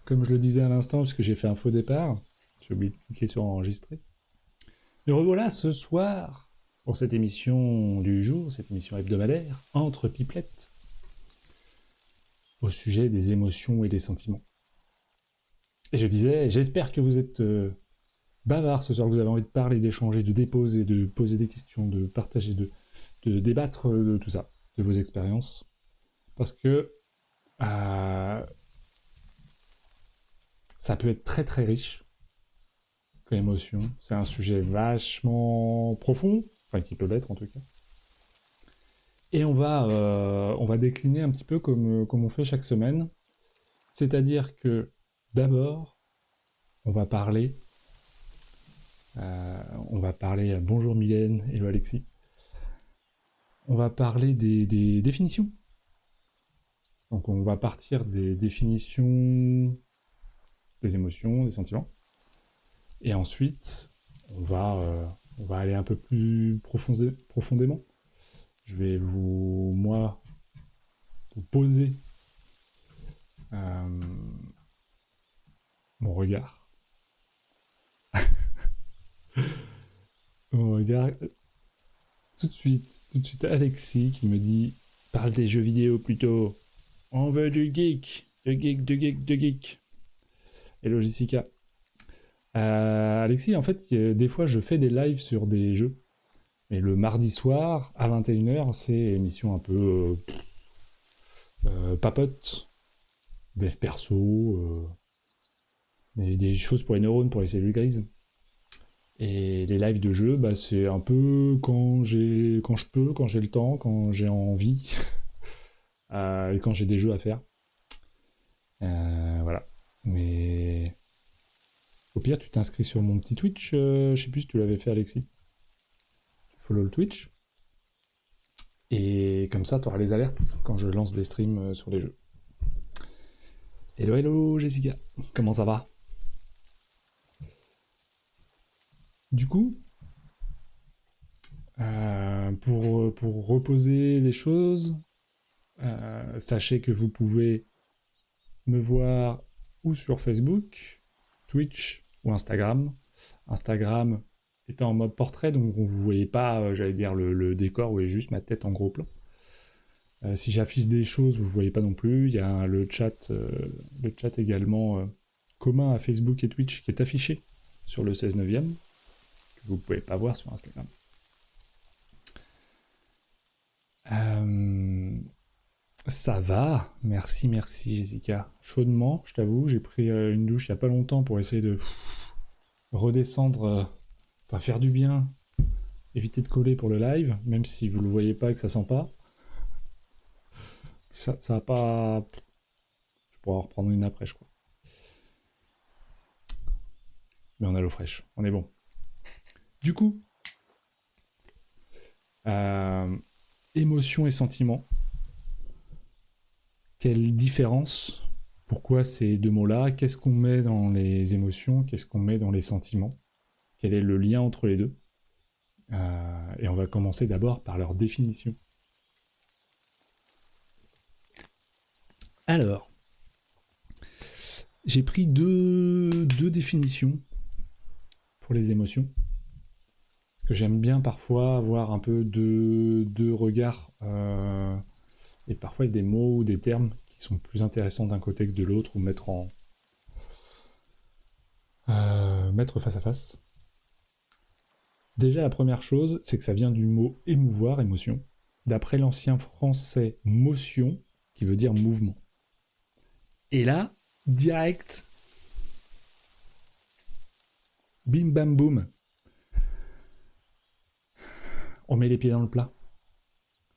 Comme je le disais à l'instant, parce que j'ai fait un faux départ, j'ai oublié de cliquer sur enregistrer. Et revoilà ce soir pour cette émission du jour, cette émission hebdomadaire, Entre Pipelettes, au sujet des émotions et des sentiments. Et je disais, j'espère que vous êtes bavard ce soir, que vous avez envie de parler, d'échanger, de déposer, de poser des questions, de partager, de débattre de tout ça, de vos expériences. Parce que ça peut être très très riche comme émotion. C'est un sujet vachement profond, enfin qui peut l'être en tout cas. Et on va décliner un petit peu comme on fait chaque semaine. C'est-à-dire que d'abord, on va parler. Bonjour Mylène, hello Alexis. On va parler des définitions. Donc on va partir des définitions des émotions, des sentiments. Et ensuite, on va aller un peu plus profondément. Je vais vous poser mon regard. Mon regard. Tout de suite, Alexis qui me dit parle des jeux vidéo plutôt. On veut du geek. De geek. Hello Jessica. Alexis, en fait, des fois, je fais des lives sur des jeux. Et le mardi soir, à 21h, c'est émission un peu papote, dev perso, des choses pour les neurones, pour les cellules grises. Et les lives de jeu, bah, c'est un peu quand je peux, quand j'ai le temps, quand j'ai envie, et quand j'ai des jeux à faire. Voilà. Mais au pire, tu t'inscris sur mon petit Twitch, je sais plus si tu l'avais fait, Alexis. Tu follow le Twitch. Et comme ça, tu auras les alertes quand je lance des streams sur les jeux. Hello Jessica, comment ça va? Du coup, pour reposer les choses, sachez que vous pouvez me voir ou sur Facebook, Twitch ou Instagram. Instagram étant en mode portrait, donc vous ne voyez pas, j'allais dire, le décor, vous voyez juste ma tête en gros plan. Si j'affiche des choses, vous ne voyez pas non plus. Il y a le chat également commun à Facebook et Twitch qui est affiché sur le 16 neuvième, que vous ne pouvez pas voir sur Instagram. Ça va, merci Jessica. Chaudement, je t'avoue, j'ai pris une douche il n'y a pas longtemps pour essayer de redescendre, enfin faire du bien, éviter de coller pour le live, même si vous ne le voyez pas et que ça sent pas. Ça va pas... Je pourrais en reprendre une après, je crois. Mais on a l'eau fraîche, on est bon. Du coup, émotions et sentiments. Quelle différence? Pourquoi ces deux mots-là? Qu'est-ce qu'on met dans les émotions? Qu'est-ce qu'on met dans les sentiments? Quel est le lien entre les deux? Et on va commencer d'abord par leur définition. Alors, j'ai pris deux définitions pour les émotions. Parce que j'aime bien parfois avoir un peu deux regards et parfois des mots ou des termes qui sont plus intéressants d'un côté que de l'autre ou mettre face à face. Déjà, la première chose, c'est que ça vient du mot émouvoir, émotion, d'après l'ancien français motion, qui veut dire mouvement. Et là, direct, bim bam boum, on met les pieds dans le plat.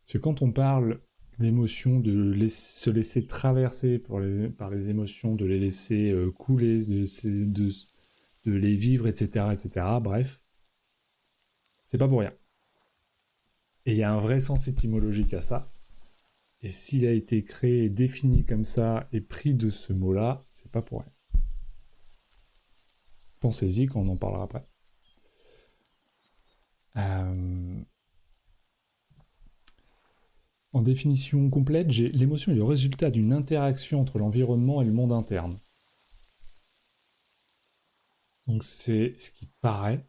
Parce que quand on parle d'émotions, de se laisser traverser par les émotions, de les laisser couler, de les vivre, etc., bref, c'est pas pour rien. Et il y a un vrai sens étymologique à ça. Et s'il a été créé, défini comme ça, et pris de ce mot-là, c'est pas pour rien. Pensez-y quand on en parlera après. En définition complète, j'ai l'émotion est le résultat d'une interaction entre l'environnement et le monde interne. Donc c'est ce qui paraît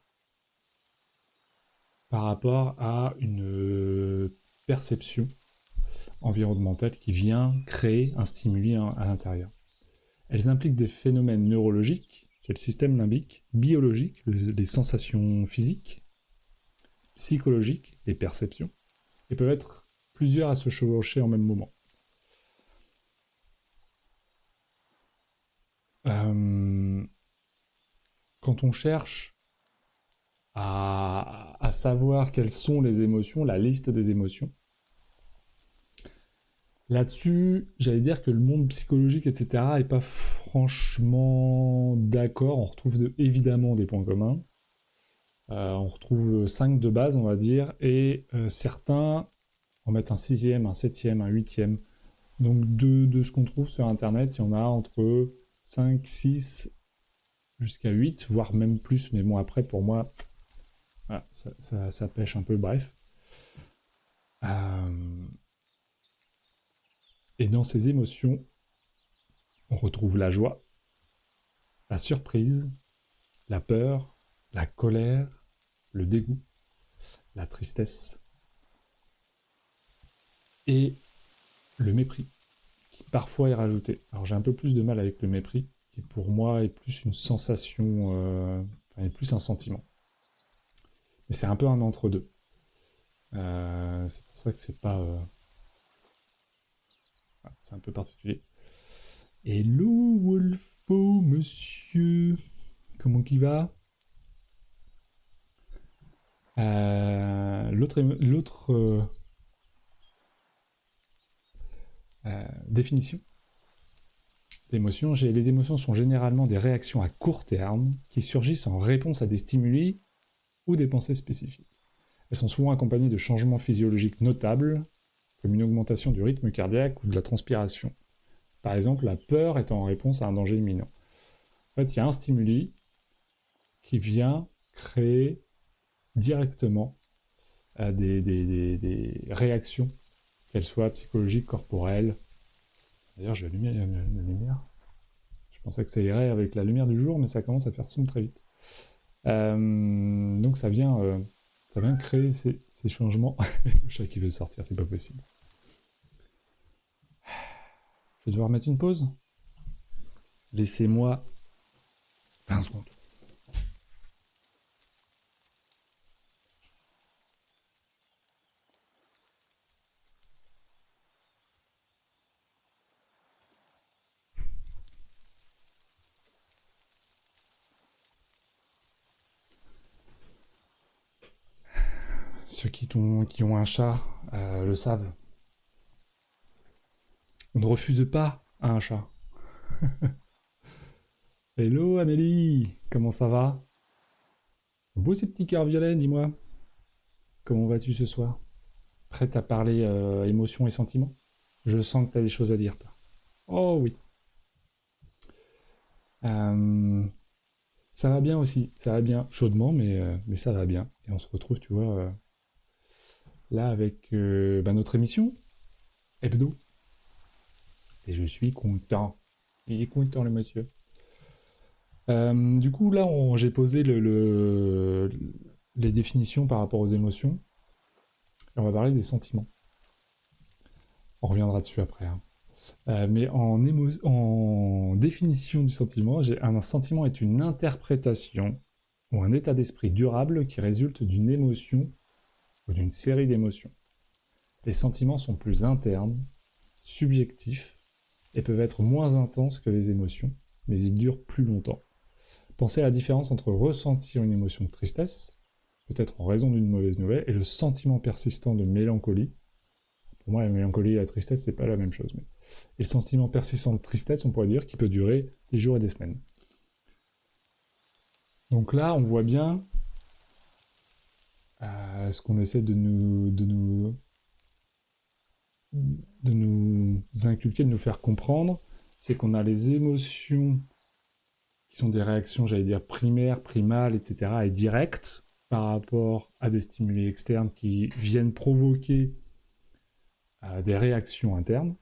par rapport à une perception environnementale qui vient créer un stimuli à l'intérieur. Elles impliquent des phénomènes neurologiques, c'est le système limbique, biologiques, les sensations physiques, psychologiques, les perceptions, et peuvent être plusieurs à se chevaucher en même moment. Quand on cherche à savoir quelles sont les émotions, la liste des émotions, là-dessus, j'allais dire que le monde psychologique, etc., n'est pas franchement d'accord. On retrouve évidemment des points communs. On retrouve 5 de base, on va dire, et certains en mettent un 6e, un 7e, un 8e. Donc de ce qu'on trouve sur Internet, il y en a entre 5, 6, jusqu'à 8, voire même plus. Mais bon, après, pour moi, voilà, ça pêche un peu, bref. Et dans ces émotions, on retrouve la joie, la surprise, la peur, la colère, le dégoût, la tristesse et le mépris, qui parfois est rajouté. Alors j'ai un peu plus de mal avec le mépris, qui pour moi est plus une sensation, est plus un sentiment. Mais c'est un peu un entre-deux. C'est pour ça que c'est pas... c'est un peu particulier. Hello Wolfo, monsieur. Comment qu'il va? L'autre définition d'émotion, les émotions sont généralement des réactions à court terme qui surgissent en réponse à des stimuli ou des pensées spécifiques. Elles sont souvent accompagnées de changements physiologiques notables, comme une augmentation du rythme cardiaque ou de la transpiration. Par exemple, la peur est en réponse à un danger imminent. En fait, il y a un stimuli qui vient créer directement des réactions, qu'elles soient psychologiques, corporelles. D'ailleurs, je vais allumer la lumière. Je pensais que ça irait avec la lumière du jour, mais ça commence à faire sombre très vite. Donc ça vient créer ces changements. Le chat qui veut sortir, c'est pas possible. Je vais devoir mettre une pause. Laissez-moi 20 secondes. Ceux qui ont un chat le savent. On ne refuse pas à un chat. Hello Amélie, comment ça va? Beau ces petits cœurs violets, dis-moi. Comment vas-tu ce soir? Prête à parler émotions et sentiments? Je sens que tu as des choses à dire, toi. Oh oui. Ça va bien aussi, ça va bien. Chaudement, mais ça va bien. Et on se retrouve, tu vois, là avec notre émission, Hebdo. Et je suis content. Il est content, le monsieur. Du coup, là, j'ai posé les définitions par rapport aux émotions. Et on va parler des sentiments. On reviendra dessus après. Hein. Mais en définition du sentiment, un sentiment est une interprétation ou un état d'esprit durable qui résulte d'une émotion ou d'une série d'émotions. Les sentiments sont plus internes, subjectifs, et peuvent être moins intenses que les émotions, mais ils durent plus longtemps. Pensez à la différence entre ressentir une émotion de tristesse, peut-être en raison d'une mauvaise nouvelle, et le sentiment persistant de mélancolie. Pour moi, la mélancolie et la tristesse, c'est pas la même chose. Et le sentiment persistant de tristesse, on pourrait dire, qu'il peut durer des jours et des semaines. Donc là, on voit bien ce qu'on essaie de nous inculquer, de nous faire comprendre, c'est qu'on a les émotions qui sont des réactions, j'allais dire, primaires, primales, etc., et directes par rapport à des stimuli externes qui viennent provoquer des réactions internes.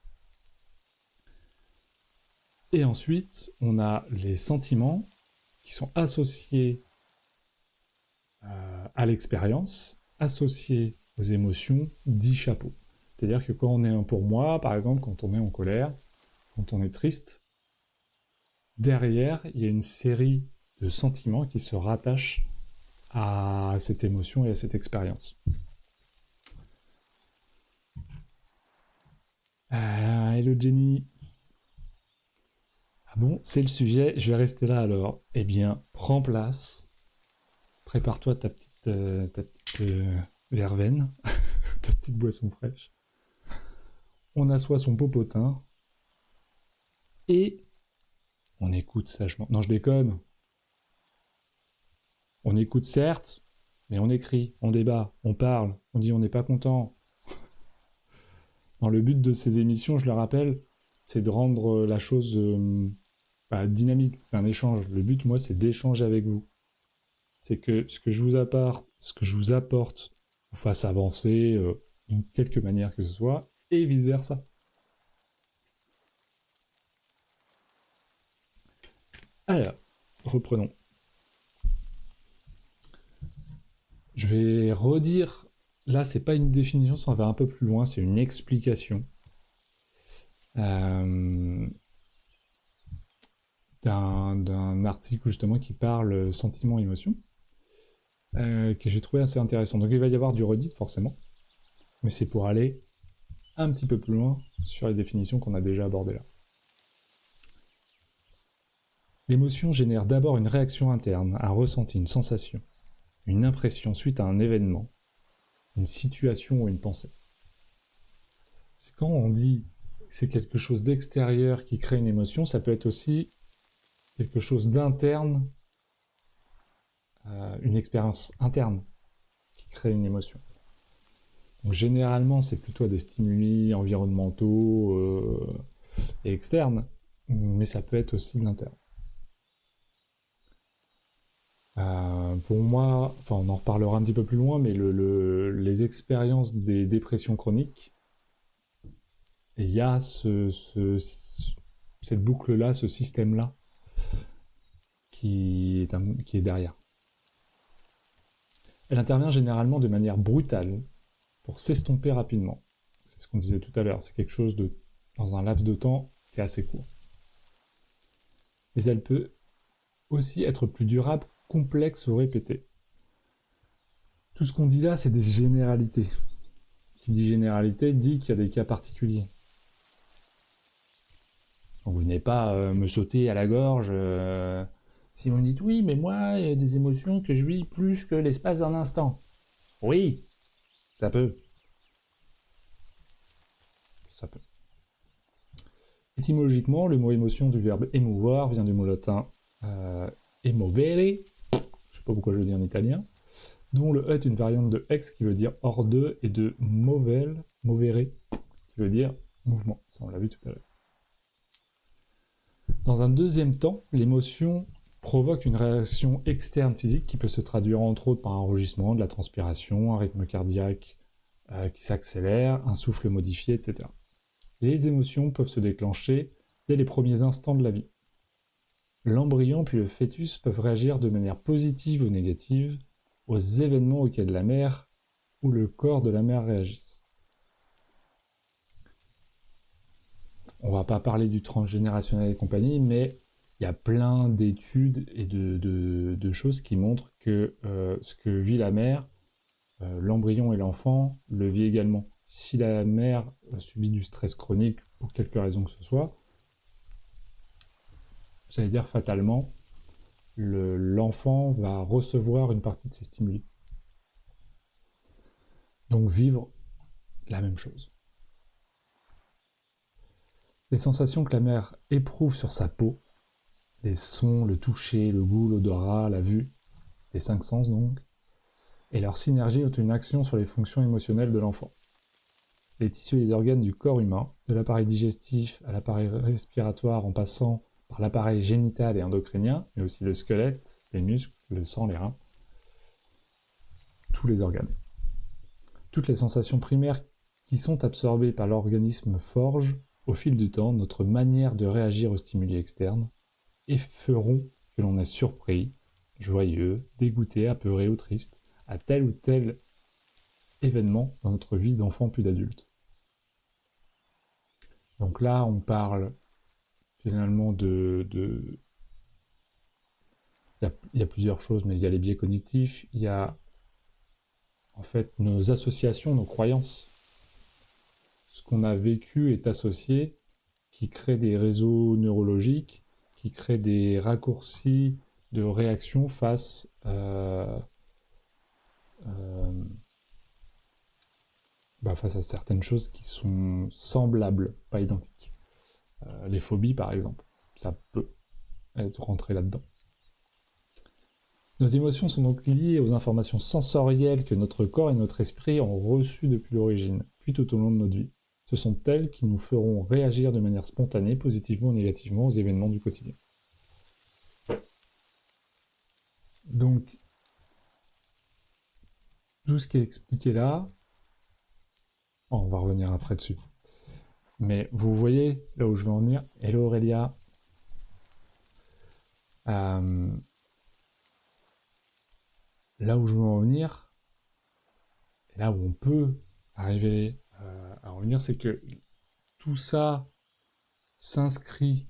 Et ensuite, on a les sentiments qui sont associés à l'expérience, associés aux émotions, dits chapeaux. C'est-à-dire que quand on est pour moi, par exemple, quand on est en colère, quand on est triste, derrière, il y a une série de sentiments qui se rattachent à cette émotion et à cette expérience. Hello Jenny. Ah bon, c'est le sujet, je vais rester là alors. Eh bien, prends place, prépare-toi ta petite verveine, ta petite boisson fraîche. On assoit son popotin et on écoute sagement. Non, je déconne. On écoute certes, mais on écrit, on débat, on parle, on dit on n'est pas content. Dans le but de ces émissions, je le rappelle, c'est de rendre la chose dynamique, d'un échange. Le but, moi, c'est d'échanger avec vous. C'est que ce que je vous apporte vous fasse avancer d'une quelque manière que ce soit, et vice-versa. Alors, reprenons. Je vais redire, là c'est pas une définition, ça va un peu plus loin, c'est une explication d'un article justement qui parle sentiment-émotion, que j'ai trouvé assez intéressant. Donc il va y avoir du redit forcément, mais c'est pour aller un petit peu plus loin sur les définitions qu'on a déjà abordées là. L'émotion génère d'abord une réaction interne, un ressenti, une sensation, une impression suite à un événement, une situation ou une pensée. Quand on dit que c'est quelque chose d'extérieur qui crée une émotion, ça peut être aussi quelque chose d'interne, une expérience interne qui crée une émotion. Donc généralement, c'est plutôt des stimuli environnementaux et externes, mais ça peut être aussi de l'interne. Pour moi, on en reparlera un petit peu plus loin, mais les expériences des dépressions chroniques, il y a cette boucle-là, ce système-là, qui est derrière. Elle intervient généralement de manière brutale pour s'estomper rapidement. C'est ce qu'on disait tout à l'heure, c'est quelque chose dans un laps de temps qui est assez court. Mais elle peut aussi être plus durable, complexe ou répétée. Tout ce qu'on dit là, c'est des généralités. Qui dit généralité dit qu'il y a des cas particuliers. Donc vous n'allez pas me sauter à la gorge si vous me dites oui, mais moi, il y a des émotions que je vis plus que l'espace d'un instant. Oui, ça peut. Ça peut. Étymologiquement, le mot émotion du verbe émouvoir vient du mot latin emovere, je ne sais pas pourquoi je le dis en italien, dont le E est une variante de ex qui veut dire hors de et de movere qui veut dire mouvement. Ça, on l'a vu tout à l'heure. Dans un deuxième temps, l'émotion provoque une réaction externe physique qui peut se traduire entre autres par un rougissement, de la transpiration, un rythme cardiaque qui s'accélère, un souffle modifié, etc. Les émotions peuvent se déclencher dès les premiers instants de la vie. L'embryon puis le fœtus peuvent réagir de manière positive ou négative aux événements auxquels la mère ou le corps de la mère réagissent. On ne va pas parler du transgénérationnel et compagnie, mais il y a plein d'études et de choses qui montrent que ce que vit la mère, l'embryon et l'enfant le vit également. Si la mère subit du stress chronique, pour quelque raison que ce soit, j'allais dire fatalement, l'enfant va recevoir une partie de ces stimuli. Donc vivre la même chose. Les sensations que la mère éprouve sur sa peau, les sons, le toucher, le goût, l'odorat, la vue, les 5 sens donc, et leur synergie ont une action sur les fonctions émotionnelles de l'enfant. Les tissus et les organes du corps humain, de l'appareil digestif à l'appareil respiratoire en passant par l'appareil génital et endocrinien, mais aussi le squelette, les muscles, le sang, les reins, tous les organes. Toutes les sensations primaires qui sont absorbés par l'organisme forgent, au fil du temps, notre manière de réagir aux stimuli externes et feront que l'on est surpris, joyeux, dégoûté, apeuré ou triste à tel ou tel événement dans notre vie d'enfant puis d'adulte. Donc là, on parle finalement il y a plusieurs choses, mais il y a les biais cognitifs, il y a en fait nos associations, nos croyances. Ce qu'on a vécu est associé, qui crée des réseaux neurologiques, qui crée des raccourcis de réaction face à certaines choses qui sont semblables, pas identiques. Les phobies, par exemple, ça peut être rentré là-dedans. Nos émotions sont donc liées aux informations sensorielles que notre corps et notre esprit ont reçues depuis l'origine, puis tout au long de notre vie. Ce sont elles qui nous feront réagir de manière spontanée, positivement ou négativement, aux événements du quotidien. Donc, tout ce qui est expliqué là, on va revenir après dessus. Mais vous voyez là où je veux en venir. Hello Aurélia. Là où je veux en venir, et là où on peut arriver à en venir, c'est que tout ça s'inscrit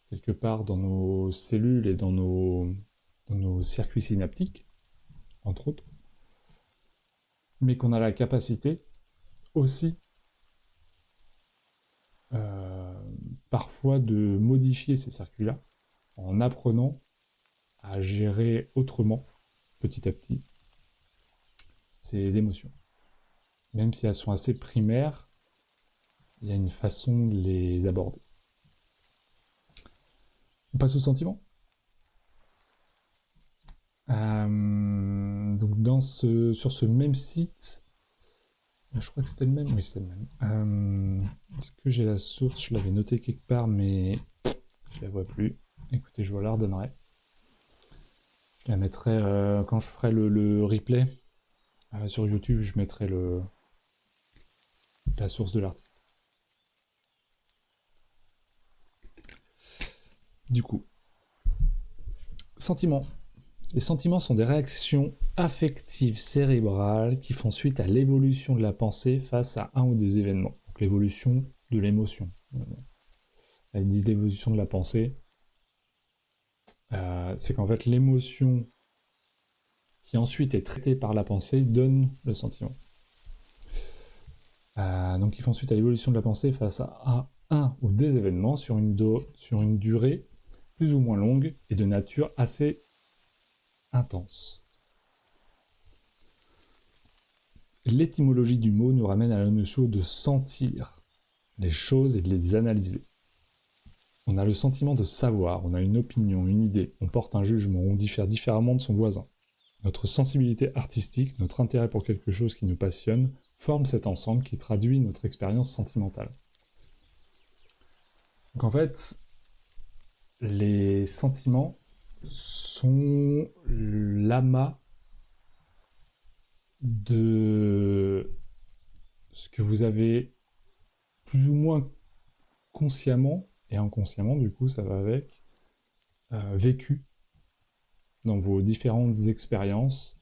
quelque part dans nos cellules et dans nos circuits synaptiques, entre autres, mais qu'on a la capacité aussi parfois de modifier ces circuits-là en apprenant à gérer autrement, petit à petit, ces émotions. Même si elles sont assez primaires, il y a une façon de les aborder. On passe au sentiment. Donc sur ce même site, je crois que c'était le même. Oui, c'était le même. Est-ce que j'ai la source? Je l'avais noté quelque part, mais je la vois plus. Écoutez, je vous la redonnerai. Je la mettrai quand je ferai le replay sur YouTube. Je mettrai la source de l'article. Du coup, sentiments. Les sentiments sont des réactions affectives cérébrales qui font suite à l'évolution de la pensée face à un ou des événements. Donc l'évolution de l'émotion. Ils disent l'évolution de la pensée. C'est qu'en fait l'émotion qui ensuite est traitée par la pensée donne le sentiment. Donc ils font suite à l'évolution de la pensée face à un ou des événements sur une durée plus ou moins longue et de nature assez intense. L'étymologie du mot nous ramène à la notion de sentir les choses et de les analyser. On a le sentiment de savoir, on a une opinion, une idée, on porte un jugement, on diffère différemment de son voisin. Notre sensibilité artistique, notre intérêt pour quelque chose qui nous passionne, forme cet ensemble qui traduit notre expérience sentimentale. Donc en fait, les sentiments sont l'amas de ce que vous avez plus ou moins consciemment, et inconsciemment du coup ça va avec, vécu dans vos différentes expériences,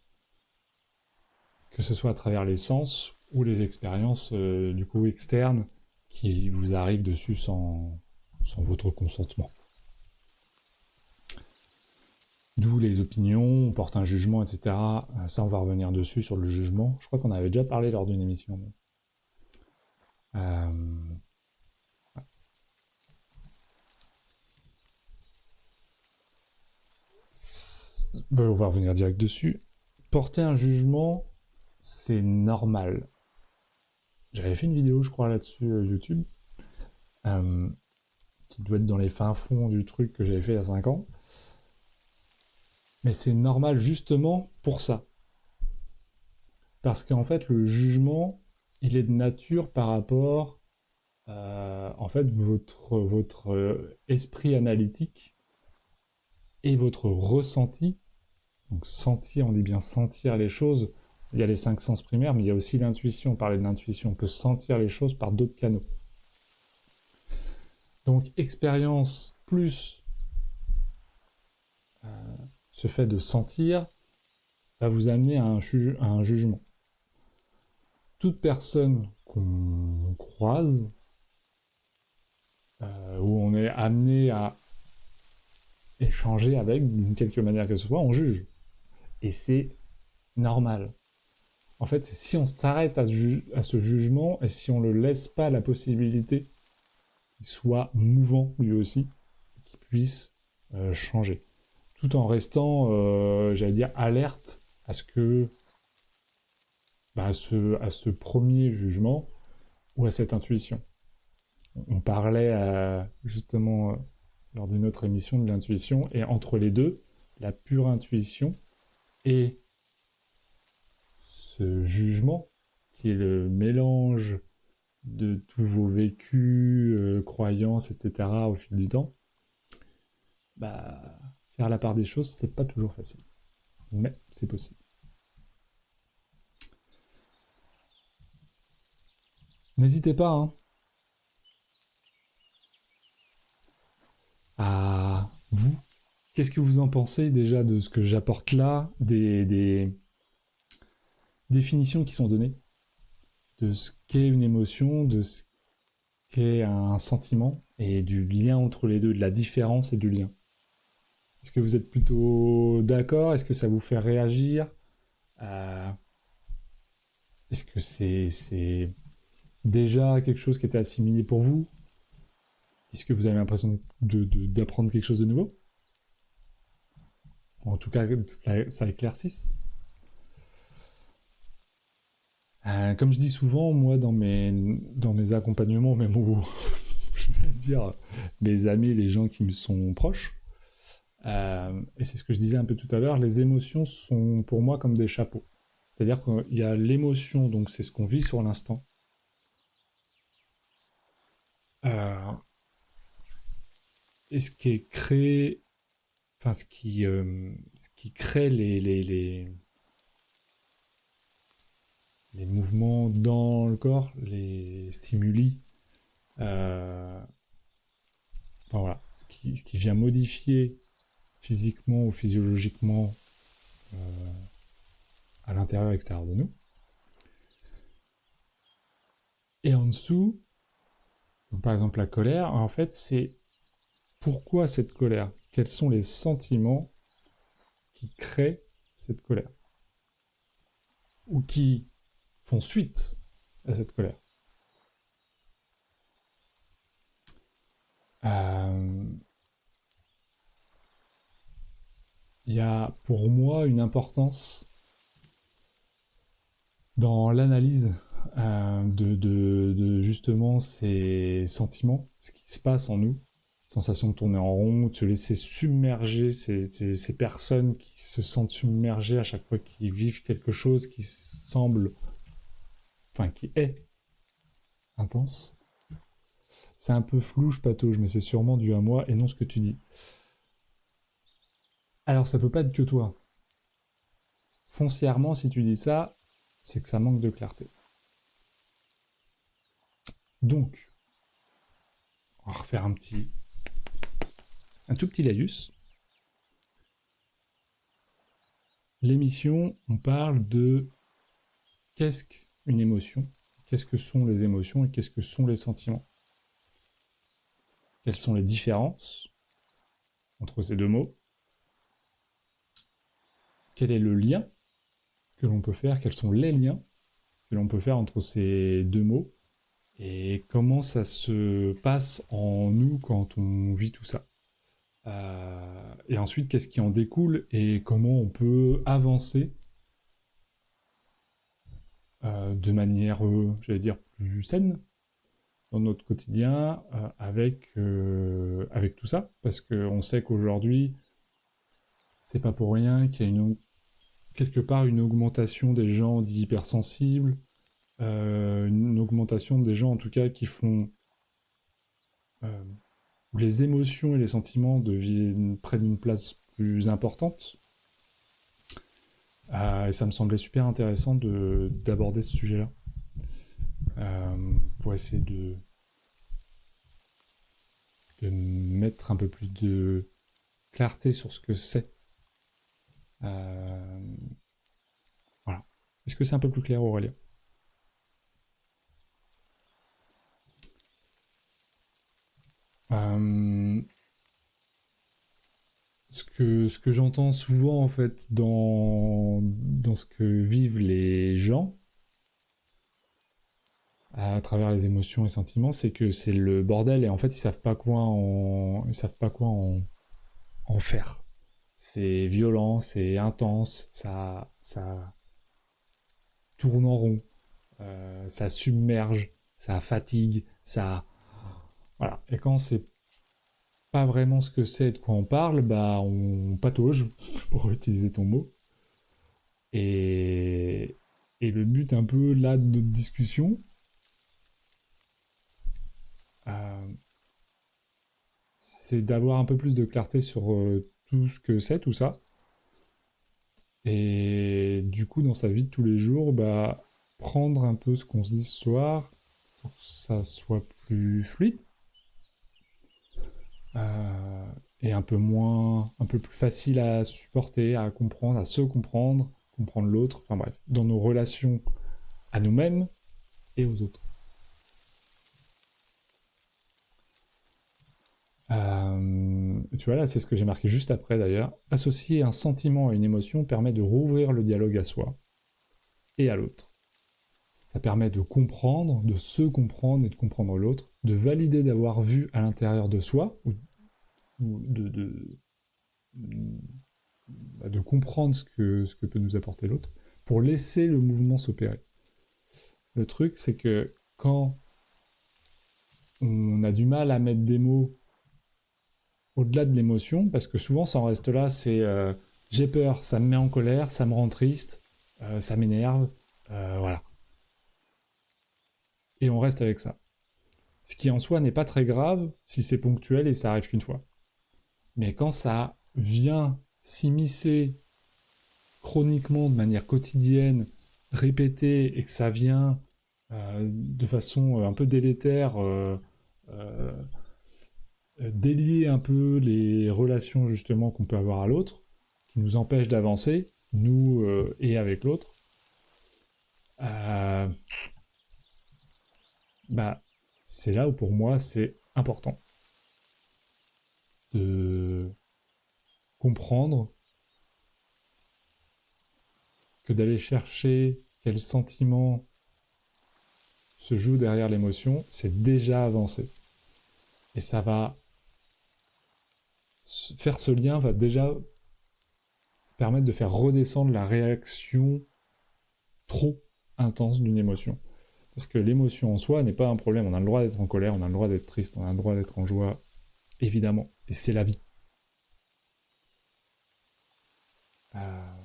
que ce soit à travers les sens ou les expériences du coup externes qui vous arrivent dessus sans votre consentement. D'où les opinions, on porte un jugement, etc. Ça, on va revenir dessus sur le jugement. Je crois qu'on avait déjà parlé lors d'une émission. On va revenir direct dessus. Porter un jugement, c'est normal. J'avais fait une vidéo, je crois, là-dessus, YouTube, qui doit être dans les fins fonds du truc que j'avais fait il y a 5 ans. Mais c'est normal justement pour ça. Parce qu'en fait, le jugement, il est de nature par rapport, en fait, votre esprit analytique et votre ressenti. Donc sentir, on dit bien sentir les choses, il y a les 5 sens primaires, mais il y a aussi l'intuition. On parlait de l'intuition, on peut sentir les choses par d'autres canaux. Donc expérience plus ce fait de sentir va vous amener à un jugement. Toute personne qu'on croise, où on est amené à échanger avec, d'une quelque manière que ce soit, on juge. Et c'est normal. En fait, c'est si on s'arrête à ce jugement et si on ne laisse pas la possibilité qu'il soit mouvant lui aussi, qu'il puisse changer. Tout en restant, j'allais dire, alerte à ce que à ce premier jugement ou à cette intuition. On parlait justement lors d'une autre émission de l'intuition, et entre les deux, la pure intuition et ce jugement, qui est le mélange de tous vos vécus, croyances, etc. au fil du temps, faire la part des choses, c'est pas toujours facile. Mais c'est possible. N'hésitez pas à vous. Qu'est-ce que vous en pensez déjà de ce que j'apporte là, des définitions qui sont données, de ce qu'est une émotion, de ce qu'est un sentiment, et du lien entre les deux, de la différence et du lien. Est-ce que vous êtes plutôt d'accord? Est-ce que ça vous fait réagir? Est-ce que c'est déjà quelque chose qui était assimilé pour vous? Est-ce que vous avez l'impression d'apprendre quelque chose de nouveau? En tout cas, ça éclaircisse. Comme je dis souvent, moi, dans mes accompagnements, même je vais dire, mes amis, les gens qui me sont proches, et c'est ce que je disais un peu tout à l'heure, les émotions sont pour moi comme des chapeaux. C'est-à-dire qu'il y a l'émotion, donc c'est ce qu'on vit sur l'instant. Et ce qui est créé, enfin ce qui crée les mouvements dans le corps, les stimuli, enfin voilà, ce qui vient modifier physiquement ou physiologiquement à l'intérieur et extérieur de nous. Et en dessous, donc par exemple la colère, en fait c'est pourquoi cette colère? Quels sont les sentiments qui créent cette colère? Ou qui font suite à cette colère? Il y a pour moi une importance dans l'analyse de justement ces sentiments, ce qui se passe en nous, sensation de tourner en rond, de se laisser submerger, ces personnes qui se sentent submergées à chaque fois qu'ils vivent quelque chose qui semble, enfin qui est intense. C'est un peu flou, je patauge, mais c'est sûrement dû à moi et non ce que tu dis. Alors ça peut pas être que toi. Foncièrement, si tu dis ça, c'est que ça manque de clarté. Donc, on va refaire un tout petit laïus. L'émission, on parle de qu'est-ce qu'une émotion, qu'est-ce que sont les émotions et qu'est-ce que sont les sentiments. Quelles sont les différences entre ces deux mots? Quel est le lien que l'on peut faire? Quels sont les liens que l'on peut faire entre ces deux mots? Et comment ça se passe en nous quand on vit tout ça? Et ensuite, qu'est-ce qui en découle et comment on peut avancer de manière, j'allais dire, plus saine dans notre quotidien avec tout ça, parce qu'on sait qu'aujourd'hui, c'est pas pour rien qu'il y a quelque part une augmentation des gens dits hypersensibles, une augmentation des gens en tout cas qui font où les émotions et les sentiments prennent une place plus importante. Et ça me semblait super intéressant d'aborder ce sujet-là. Pour essayer de mettre un peu plus de clarté sur ce que c'est. Voilà. Est-ce que c'est un peu plus clair, Aurélien? Ce que j'entends souvent en fait dans ce que vivent les gens à travers les émotions et sentiments, c'est que c'est le bordel et en fait ils savent pas quoi en faire. C'est violent, c'est intense, ça tourne en rond, ça submerge, ça fatigue, ça voilà. Et quand c'est pas vraiment ce que c'est et de quoi on parle, bah on patauge, pour utiliser ton mot. Et, et le but un peu là de notre discussion, euh, c'est d'avoir un peu plus de clarté sur tout ce que c'est, tout ça. Et du coup, dans sa vie de tous les jours, bah, prendre un peu ce qu'on se dit ce soir pour que ça soit plus fluide euh, et un peu plus facile à supporter, à comprendre, à se comprendre, comprendre l'autre. Enfin bref, dans nos relations à nous-mêmes et aux autres. Tu vois là, c'est ce que j'ai marqué juste après d'ailleurs. Associer un sentiment à une émotion permet de rouvrir le dialogue à soi et à l'autre. Ça permet de comprendre, de se comprendre et de comprendre l'autre, de valider d'avoir vu à l'intérieur de soi, ou de comprendre ce que peut nous apporter l'autre, pour laisser le mouvement s'opérer. Le truc, c'est que quand on a du mal à mettre des mots au-delà de l'émotion, parce que souvent ça en reste là, c'est j'ai peur, ça me met en colère, ça me rend triste, ça m'énerve, voilà. Et on reste avec ça. Ce qui en soi n'est pas très grave si c'est ponctuel et ça arrive qu'une fois. Mais quand ça vient s'immiscer chroniquement de manière quotidienne, répétée, et que ça vient de façon un peu délétère, euh, délier un peu les relations justement qu'on peut avoir à l'autre, qui nous empêchent d'avancer, nous et avec l'autre, euh, bah, c'est là où pour moi c'est important de comprendre que d'aller chercher quel sentiment se joue derrière l'émotion, c'est déjà avancé. Et ça va faire ce lien va déjà permettre de faire redescendre la réaction trop intense d'une émotion. Parce que l'émotion en soi n'est pas un problème. On a le droit d'être en colère, on a le droit d'être triste, on a le droit d'être en joie, évidemment. Et c'est la vie. Euh,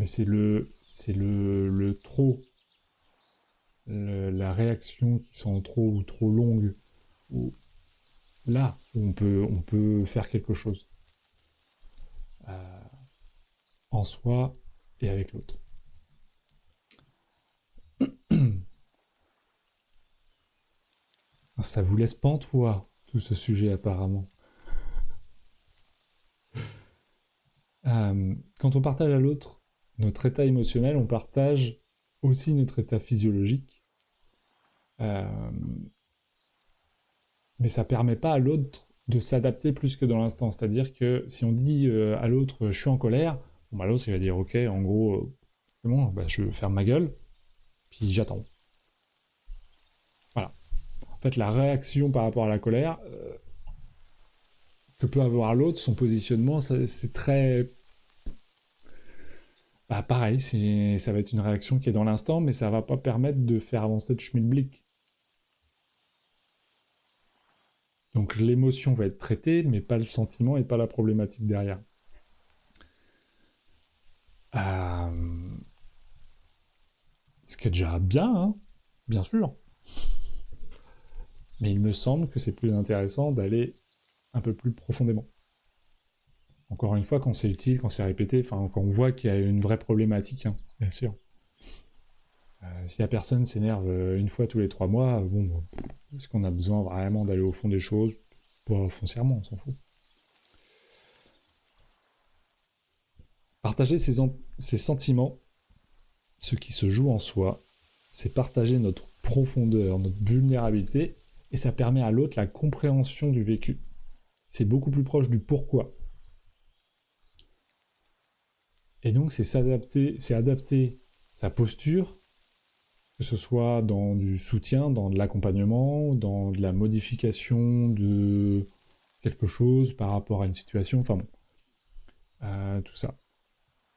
Mais le trop, la réaction qui sont trop ou trop longues, ou là où on peut faire quelque chose euh, en soi et avec l'autre. Ça vous laisse pantois, tout ce sujet apparemment. Quand on partage à l'autre notre état émotionnel, on partage aussi notre état physiologique. Euh, mais ça permet pas à l'autre de s'adapter plus que dans l'instant. C'est-à-dire que si on dit à l'autre je suis en colère, bon, bah, l'autre il va dire ok, en gros, c'est bon, bah, je ferme ma gueule, puis j'attends. Voilà. En fait, la réaction par rapport à la colère que peut avoir l'autre, son positionnement, c'est très. Bah, pareil, ça va être une réaction qui est dans l'instant, mais ça va pas permettre de faire avancer le schmilblick. Donc l'émotion va être traitée, mais pas le sentiment et pas la problématique derrière. Euh, Ce qui est déjà bien, hein, bien sûr. Mais il me semble que c'est plus intéressant d'aller un peu plus profondément. Encore une fois, quand c'est utile, quand c'est répété, enfin, quand on voit qu'il y a une vraie problématique, hein, bien sûr. Si la personne s'énerve une fois tous les 3 mois, bon, est-ce qu'on a besoin vraiment d'aller au fond des choses? Pas foncièrement, on s'en fout. Partager ses sentiments, ce qui se joue en soi, c'est partager notre profondeur, notre vulnérabilité, et ça permet à l'autre la compréhension du vécu. C'est beaucoup plus proche du pourquoi. Et donc c'est adapter sa posture, que ce soit dans du soutien, dans de l'accompagnement, dans de la modification de quelque chose par rapport à une situation, enfin bon, tout ça.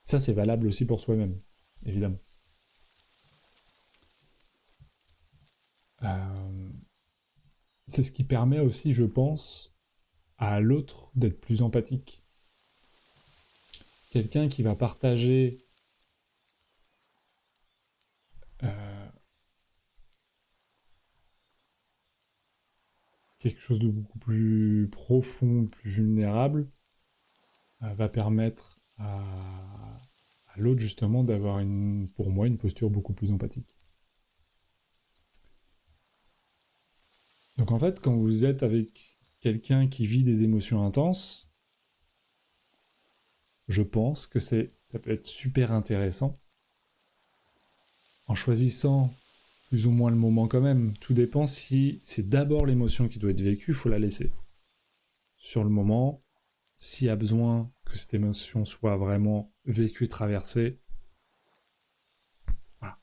Ça c'est valable aussi pour soi-même, évidemment. C'est ce qui permet aussi, je pense, à l'autre d'être plus empathique. Quelqu'un qui va partager quelque chose de beaucoup plus profond, plus vulnérable, va permettre à l'autre justement d'avoir pour moi une posture beaucoup plus empathique. Donc en fait, quand vous êtes avec quelqu'un qui vit des émotions intenses, je pense que ça peut être super intéressant en choisissant plus ou moins le moment quand même. Tout dépend si c'est d'abord l'émotion qui doit être vécue, il faut la laisser. Sur le moment, s'il y a besoin que cette émotion soit vraiment vécue, traversée, voilà.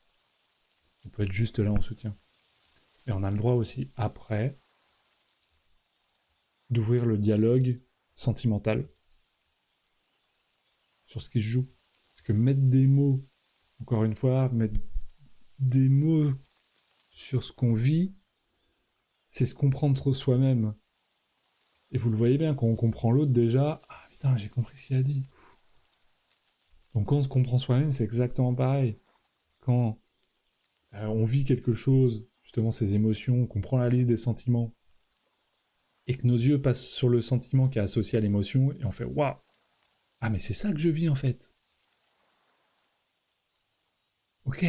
On peut être juste là en soutien. Et on a le droit aussi, après, d'ouvrir le dialogue sentimental sur ce qui se joue. Parce que mettre des mots, encore une fois, mettre des mots sur ce qu'on vit, c'est se comprendre soi-même. Et vous le voyez bien, quand on comprend l'autre déjà, ah putain, j'ai compris ce qu'il a dit. Donc quand on se comprend soi-même, c'est exactement pareil. Quand on vit quelque chose, justement ces émotions, qu'on prend la liste des sentiments, et que nos yeux passent sur le sentiment qui est associé à l'émotion, et on fait waouh, ah mais c'est ça que je vis en fait. Ok.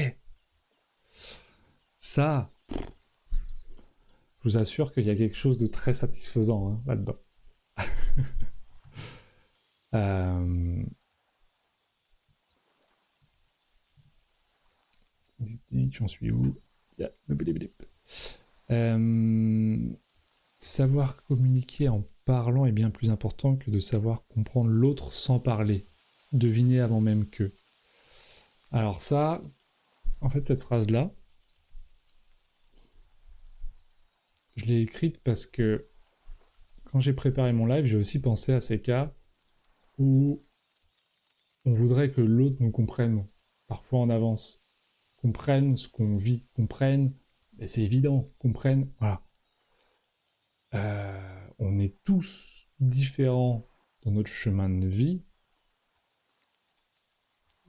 Ça, je vous assure qu'il y a quelque chose de très satisfaisant hein, là-dedans. J'en suis où? Savoir communiquer en parlant est bien plus important que de savoir comprendre l'autre sans parler. Deviner avant même que. Alors ça, en fait, cette phrase-là, je l'ai écrite parce que quand j'ai préparé mon live, j'ai aussi pensé à ces cas où on voudrait que l'autre nous comprenne, parfois en avance, comprenne ce qu'on vit, comprenne, et c'est évident, comprenne, voilà. On est tous différents dans notre chemin de vie,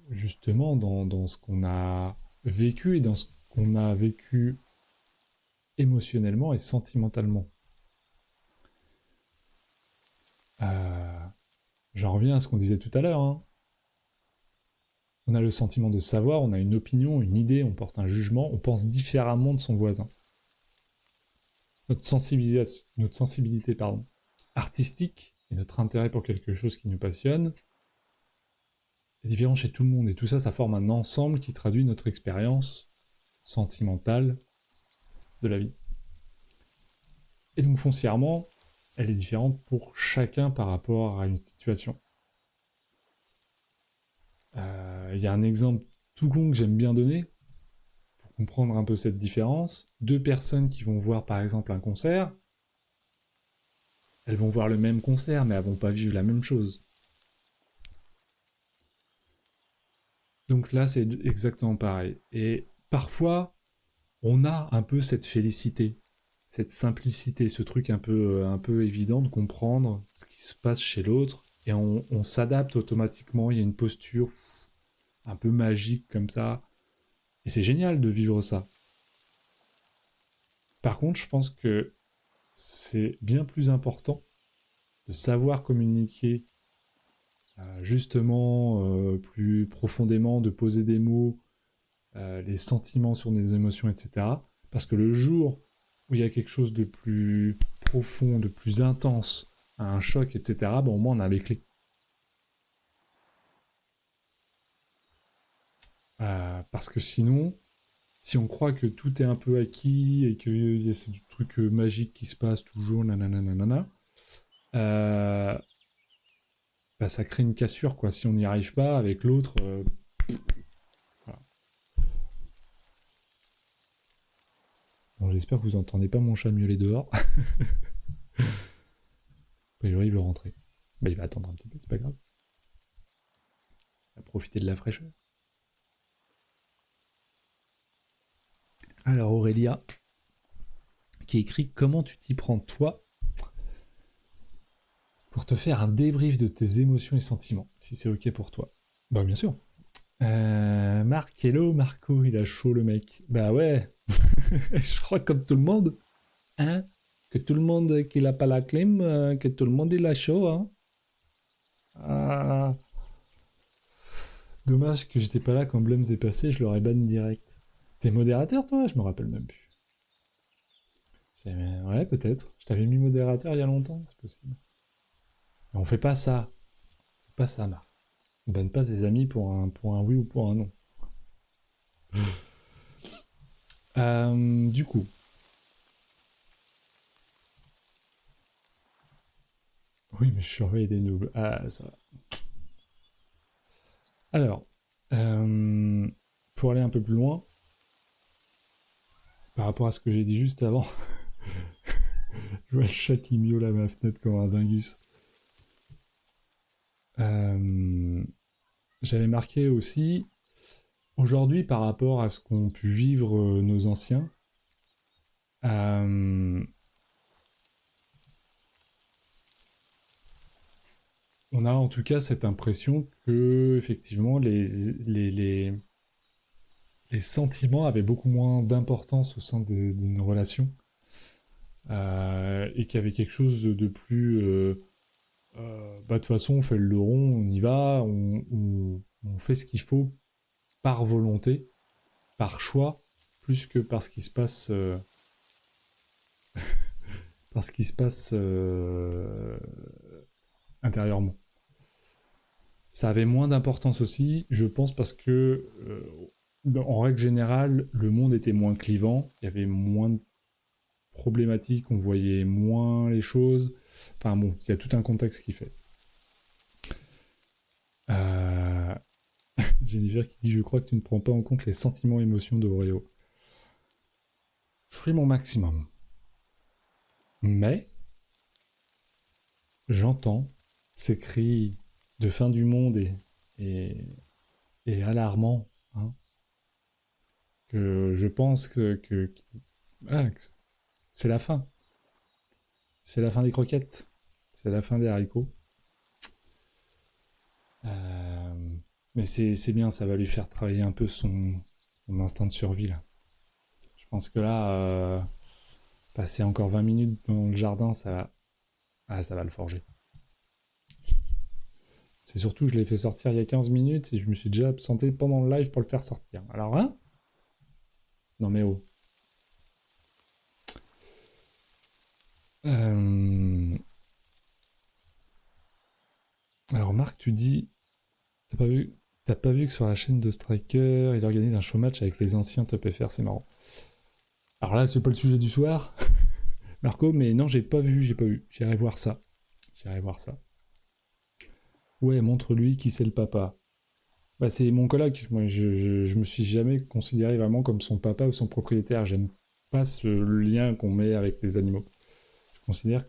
justement dans ce qu'on a vécu et dans ce qu'on a vécu émotionnellement et sentimentalement. J'en reviens à ce qu'on disait tout à l'heure. Hein. On a le sentiment de savoir, on a une opinion, une idée, on porte un jugement, on pense différemment de son voisin. Notre sensibilité artistique et notre intérêt pour quelque chose qui nous passionne est différent chez tout le monde. Et tout ça, ça forme un ensemble qui traduit notre expérience sentimentale de la vie. Et donc foncièrement, elle est différente pour chacun par rapport à une situation. Il y a un exemple tout con que j'aime bien donner pour comprendre un peu cette différence. 2 personnes qui vont voir par exemple un concert, elles vont voir le même concert mais elles vont pas vivre la même chose. Donc là c'est exactement pareil. Et parfois on a un peu cette félicité, cette simplicité, ce truc un peu évident de comprendre ce qui se passe chez l'autre et on s'adapte automatiquement, il y a une posture un peu magique comme ça. Et c'est génial de vivre ça. Par contre, je pense que c'est bien plus important de savoir communiquer justement plus profondément, de poser des mots, les sentiments sur nos émotions, etc. Parce que le jour où il y a quelque chose de plus profond, de plus intense, un choc, etc., bon, au moins on a les clés. Parce que sinon, si on croit que tout est un peu acquis et que c'est du truc magique qui se passe toujours, nanana, euh, bah ça crée une cassure, quoi. Si on n'y arrive pas avec l'autre, voilà. Bon, j'espère que vous entendez pas mon chat miauler dehors. A priori, il veut rentrer. Bah, il va attendre un petit peu, c'est pas grave. Il va profiter de la fraîcheur. Alors, Aurélia, qui écrit comment tu t'y prends, toi, pour te faire un débrief de tes émotions et sentiments, si c'est ok pour toi. Bah, bien sûr. Marc, hello Marco, il a chaud le mec. Bah ouais, je crois comme tout le monde, hein, que tout le monde qu'il a pas la clim, que tout le monde il a chaud, hein. Ah, dommage que j'étais pas là quand Blums est passé, je l'aurais ban direct. T'es modérateur toi? Je me rappelle même plus. Ouais, peut-être. Je t'avais mis modérateur il y a longtemps, c'est possible. Mais on fait pas ça. On fait pas ça, Marc. On banne pas ses amis pour un oui ou pour un non. Du coup, oui, mais je surveille des noobs. Ah, ça va. Alors, euh, pour aller un peu plus loin, par rapport à ce que j'ai dit juste avant, je vois le chat qui miaule à ma fenêtre comme un dingus. Euh, J'avais marqué aussi, aujourd'hui, par rapport à ce qu'ont pu vivre nos anciens, euh, on a en tout cas cette impression que, effectivement, les sentiments avaient beaucoup moins d'importance au sein d'une relation, et qu'il y avait quelque chose de plus... bah, de toute façon, on fait le rond, on y va, on fait ce qu'il faut par volonté, par choix, plus que par ce qui se passe, par ce qui se passe intérieurement. Ça avait moins d'importance aussi, je pense, parce que, en règle générale, le monde était moins clivant, il y avait moins de problématiques, on voyait moins les choses. Enfin bon, il y a tout un contexte qui fait. Euh, Jennifer qui dit je crois que tu ne prends pas en compte les sentiments et émotions d'Oreo. Je ferai mon maximum. Mais j'entends ces cris de fin du monde et, et alarmants, hein, que je pense voilà, que c'est la fin. C'est la fin des croquettes. C'est la fin des haricots. Euh, mais c'est bien, ça va lui faire travailler un peu son instinct de survie là. Je pense que là, passer encore 20 minutes dans le jardin, ça va le forger. C'est surtout, je l'ai fait sortir il y a 15 minutes et je me suis déjà absenté pendant le live pour le faire sortir. Alors, hein? Non mais oh. Euh, Alors Marc, tu dis, t'as pas vu, t'as pas vu que sur la chaîne de Striker, il organise un show match avec les anciens Top FR, c'est marrant. Alors là, c'est pas le sujet du soir, Marco, mais non, j'ai pas vu. J'irai voir ça. J'irai voir ça. Ouais, montre-lui qui c'est le papa. Bah, c'est mon coloc. Moi, je me suis jamais considéré vraiment comme son papa ou son propriétaire. J'aime pas ce lien qu'on met avec les animaux. Je considère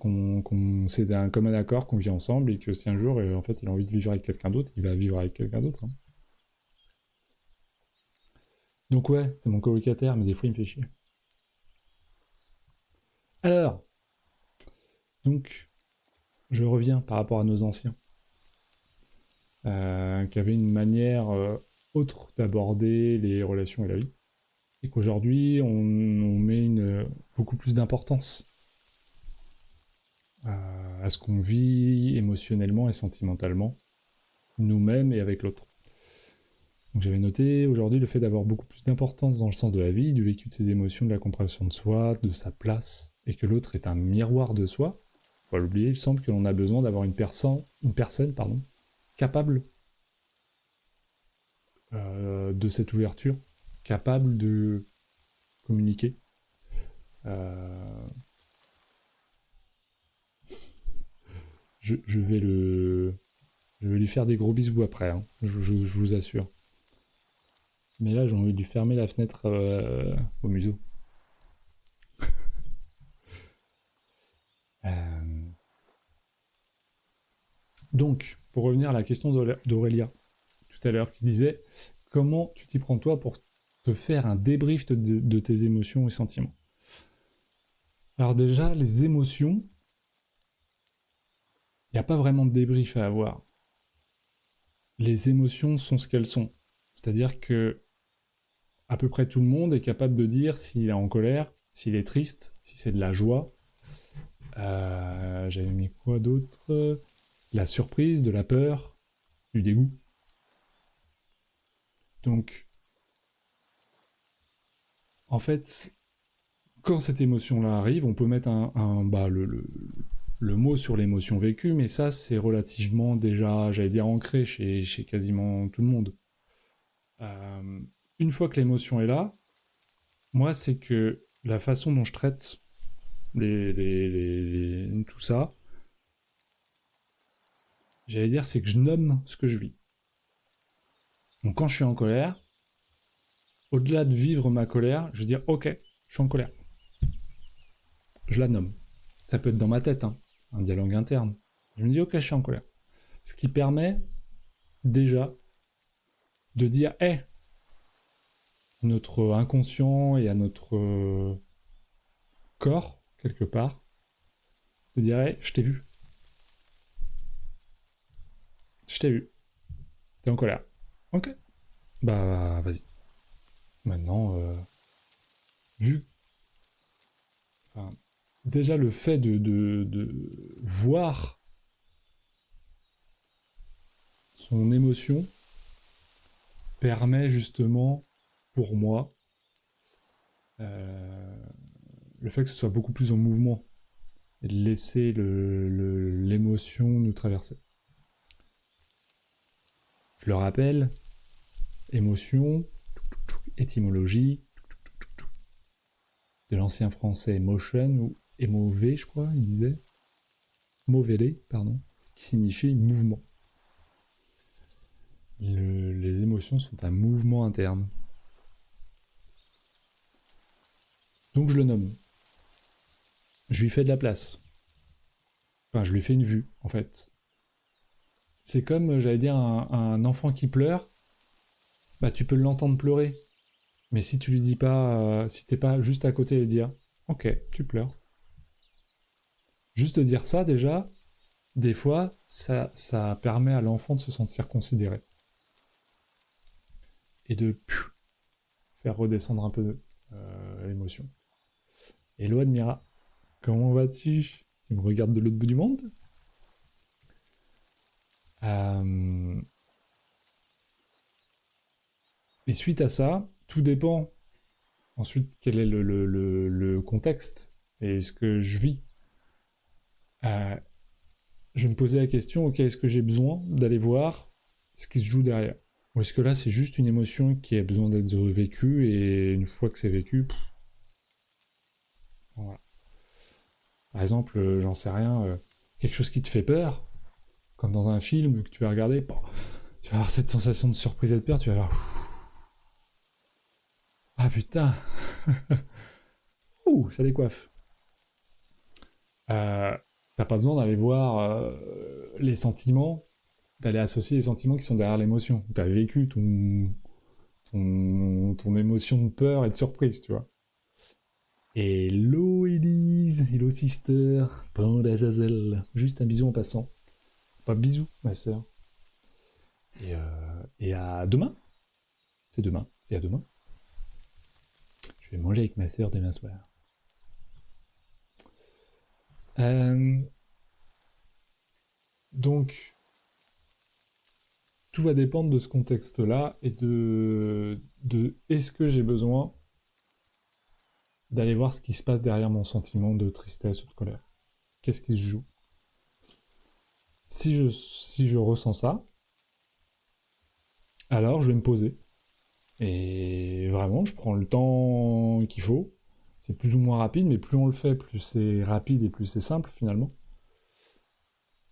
c'est un commun accord, qu'on vit ensemble et que si un jour, en fait, il a envie de vivre avec quelqu'un d'autre, il va vivre avec quelqu'un d'autre, hein. Donc ouais, c'est mon colocataire, mais des fois, il me fait chier. Alors, donc, je reviens par rapport à nos anciens, qui avaient une manière autre d'aborder les relations et la vie, et qu'aujourd'hui, on met beaucoup plus d'importance à ce qu'on vit émotionnellement et sentimentalement. nous-mêmes et avec l'autre. Donc j'avais noté aujourd'hui le fait d'avoir beaucoup plus d'importance dans le sens de la vie, du vécu de ses émotions, de la compréhension de soi, de sa place, et que l'autre est un miroir de soi. Faut pas l'oublier, il semble que l'on a besoin d'avoir une personne capable de cette ouverture, capable de communiquer. Je vais lui faire des gros bisous après, hein. Je vous assure. Mais là, j'ai envie de lui fermer la fenêtre au museau. Donc, pour revenir à la question d'Aurélia, tout à l'heure, qui disait « Comment tu t'y prends toi pour te faire un débrief de tes émotions et sentiments ?» Alors déjà, les émotions, il n'y a pas vraiment de débrief à avoir. Les émotions sont ce qu'elles sont. C'est-à-dire que à peu près tout le monde est capable de dire s'il est en colère, s'il est triste, si c'est de la joie. J'avais mis quoi d'autre ? La surprise, de la peur, du dégoût. Donc, en fait, quand cette émotion-là arrive, on peut mettre le mot sur l'émotion vécue, mais ça, c'est relativement déjà, j'allais dire, ancré chez quasiment tout le monde. Une fois que l'émotion est là, moi, c'est que la façon dont je traite tout ça, j'allais dire, c'est que je nomme ce que je vis. Donc quand je suis en colère, au-delà de vivre ma colère, je vais dire, ok, je suis en colère. Je la nomme. Ça peut être dans ma tête, hein, un dialogue interne. Je me dis, ok, je suis en colère. Ce qui permet déjà de dire, hé, notre inconscient et à notre corps, quelque part, de dire, hé, je t'ai vu. Je t'ai vu. T'es en colère. Ok. Bah, vas-y. Maintenant, vu... Enfin, déjà, le fait de voir son émotion permet justement, pour moi, le fait que ce soit beaucoup plus en mouvement et de laisser l'émotion nous traverser. Je le rappelle, émotion, étymologie, de l'ancien français motion ou émové, je crois, il disait, movere, pardon, qui signifie mouvement. Les émotions sont un mouvement interne. Donc je le nomme. Je lui fais de la place. Enfin, je lui fais une vue, en fait. C'est comme, j'allais dire, un enfant qui pleure, bah tu peux l'entendre pleurer. Mais si tu lui dis pas, si t'es pas juste à côté et dire, ok, tu pleures. Juste de dire ça, déjà, des fois, ça permet à l'enfant de se sentir considéré. Et de faire redescendre un peu l'émotion. Hello Admira, comment vas-tu? Tu me regardes de l'autre bout du monde? Et suite à ça, tout dépend ensuite quel est le contexte et ce que je vis. Je me posais la question, ok, est-ce que j'ai besoin d'aller voir ce qui se joue derrière? Ou est-ce que là, c'est juste une émotion qui a besoin d'être vécue et une fois que c'est vécu, voilà. Par exemple, j'en sais rien, quelque chose qui te fait peur, comme dans un film que tu vas regarder, tu vas avoir cette sensation de surprise et de peur, tu vas avoir... Ah putain. Ouh, ça décoiffe. T'as pas besoin d'aller voir les sentiments, d'aller associer les sentiments qui sont derrière l'émotion. T'as vécu ton émotion de peur et de surprise, tu vois. Hello Elise, hello sister, bande Azazel. Juste un bisou en passant. Pas bisou, ma sœur. Et à demain. C'est demain. Et à demain. Je vais manger avec ma sœur demain soir. Donc, tout va dépendre de ce contexte-là et de est-ce que j'ai besoin d'aller voir ce qui se passe derrière mon sentiment de tristesse ou de colère. Qu'est-ce qui se joue? Si je ressens ça, alors je vais me poser. Et vraiment, je prends le temps qu'il faut. C'est plus ou moins rapide, mais plus on le fait, plus c'est rapide et plus c'est simple finalement.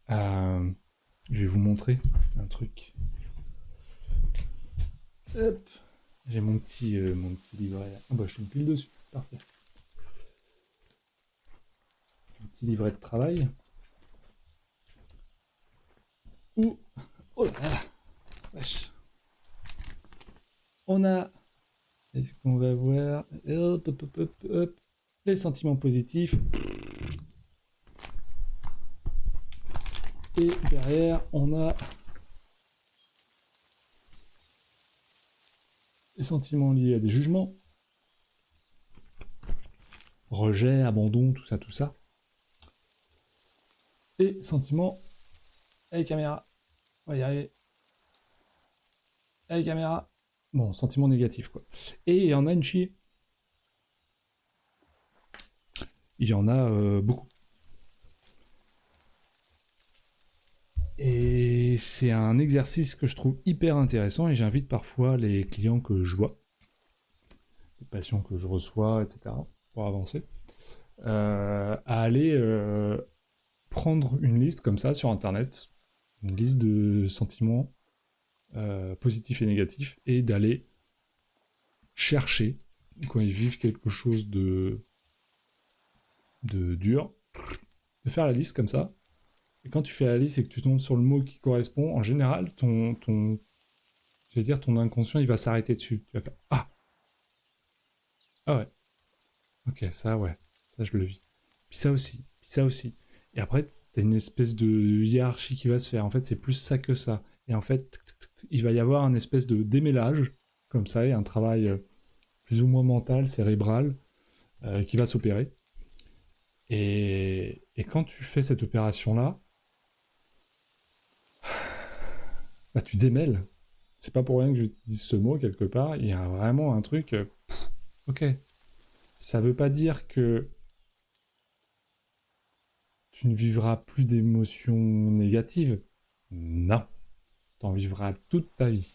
Je vais vous montrer un truc. Hop. J'ai mon petit livret. Ah bah je suis pile dessus. Parfait. Un petit livret de travail. Ouh. Oh là là. Wesh. On a. Est-ce qu'on va voir. Hop, hop, hop, hop, hop. Les sentiments positifs. Et derrière, on a les sentiments liés à des jugements. Rejet, abandon, tout ça, tout ça. Et sentiments. Allez, caméra. On va y arriver. Allez, caméra. Bon, sentiments négatifs, quoi. Et il y en a une chier. Il y en a beaucoup. Et c'est un exercice que je trouve hyper intéressant et j'invite parfois les clients que je vois, les patients que je reçois, etc., pour avancer, à aller prendre une liste comme ça sur Internet, une liste de sentiments positifs et négatifs, et d'aller chercher, quand ils vivent quelque chose de dur, de faire la liste comme ça. Et quand tu fais la liste et que tu tombes sur le mot qui correspond, en général, ton inconscient, il va s'arrêter dessus. Tu vas faire ah, ah ouais, ok, ça ouais, ça je le vis. Puis ça aussi, puis ça aussi. Et après, t'as une espèce de hiérarchie qui va se faire. En fait, c'est plus ça que ça. Et en fait, il va y avoir un espèce de démêlage, comme ça, et un travail plus ou moins mental, cérébral, qui va s'opérer. Et quand tu fais cette opération-là, bah, tu démêles. C'est pas pour rien que j'utilise ce mot quelque part. Il y a vraiment un truc. Ok. Ça veut pas dire que tu ne vivras plus d'émotions négatives. Non. T'en vivras toute ta vie.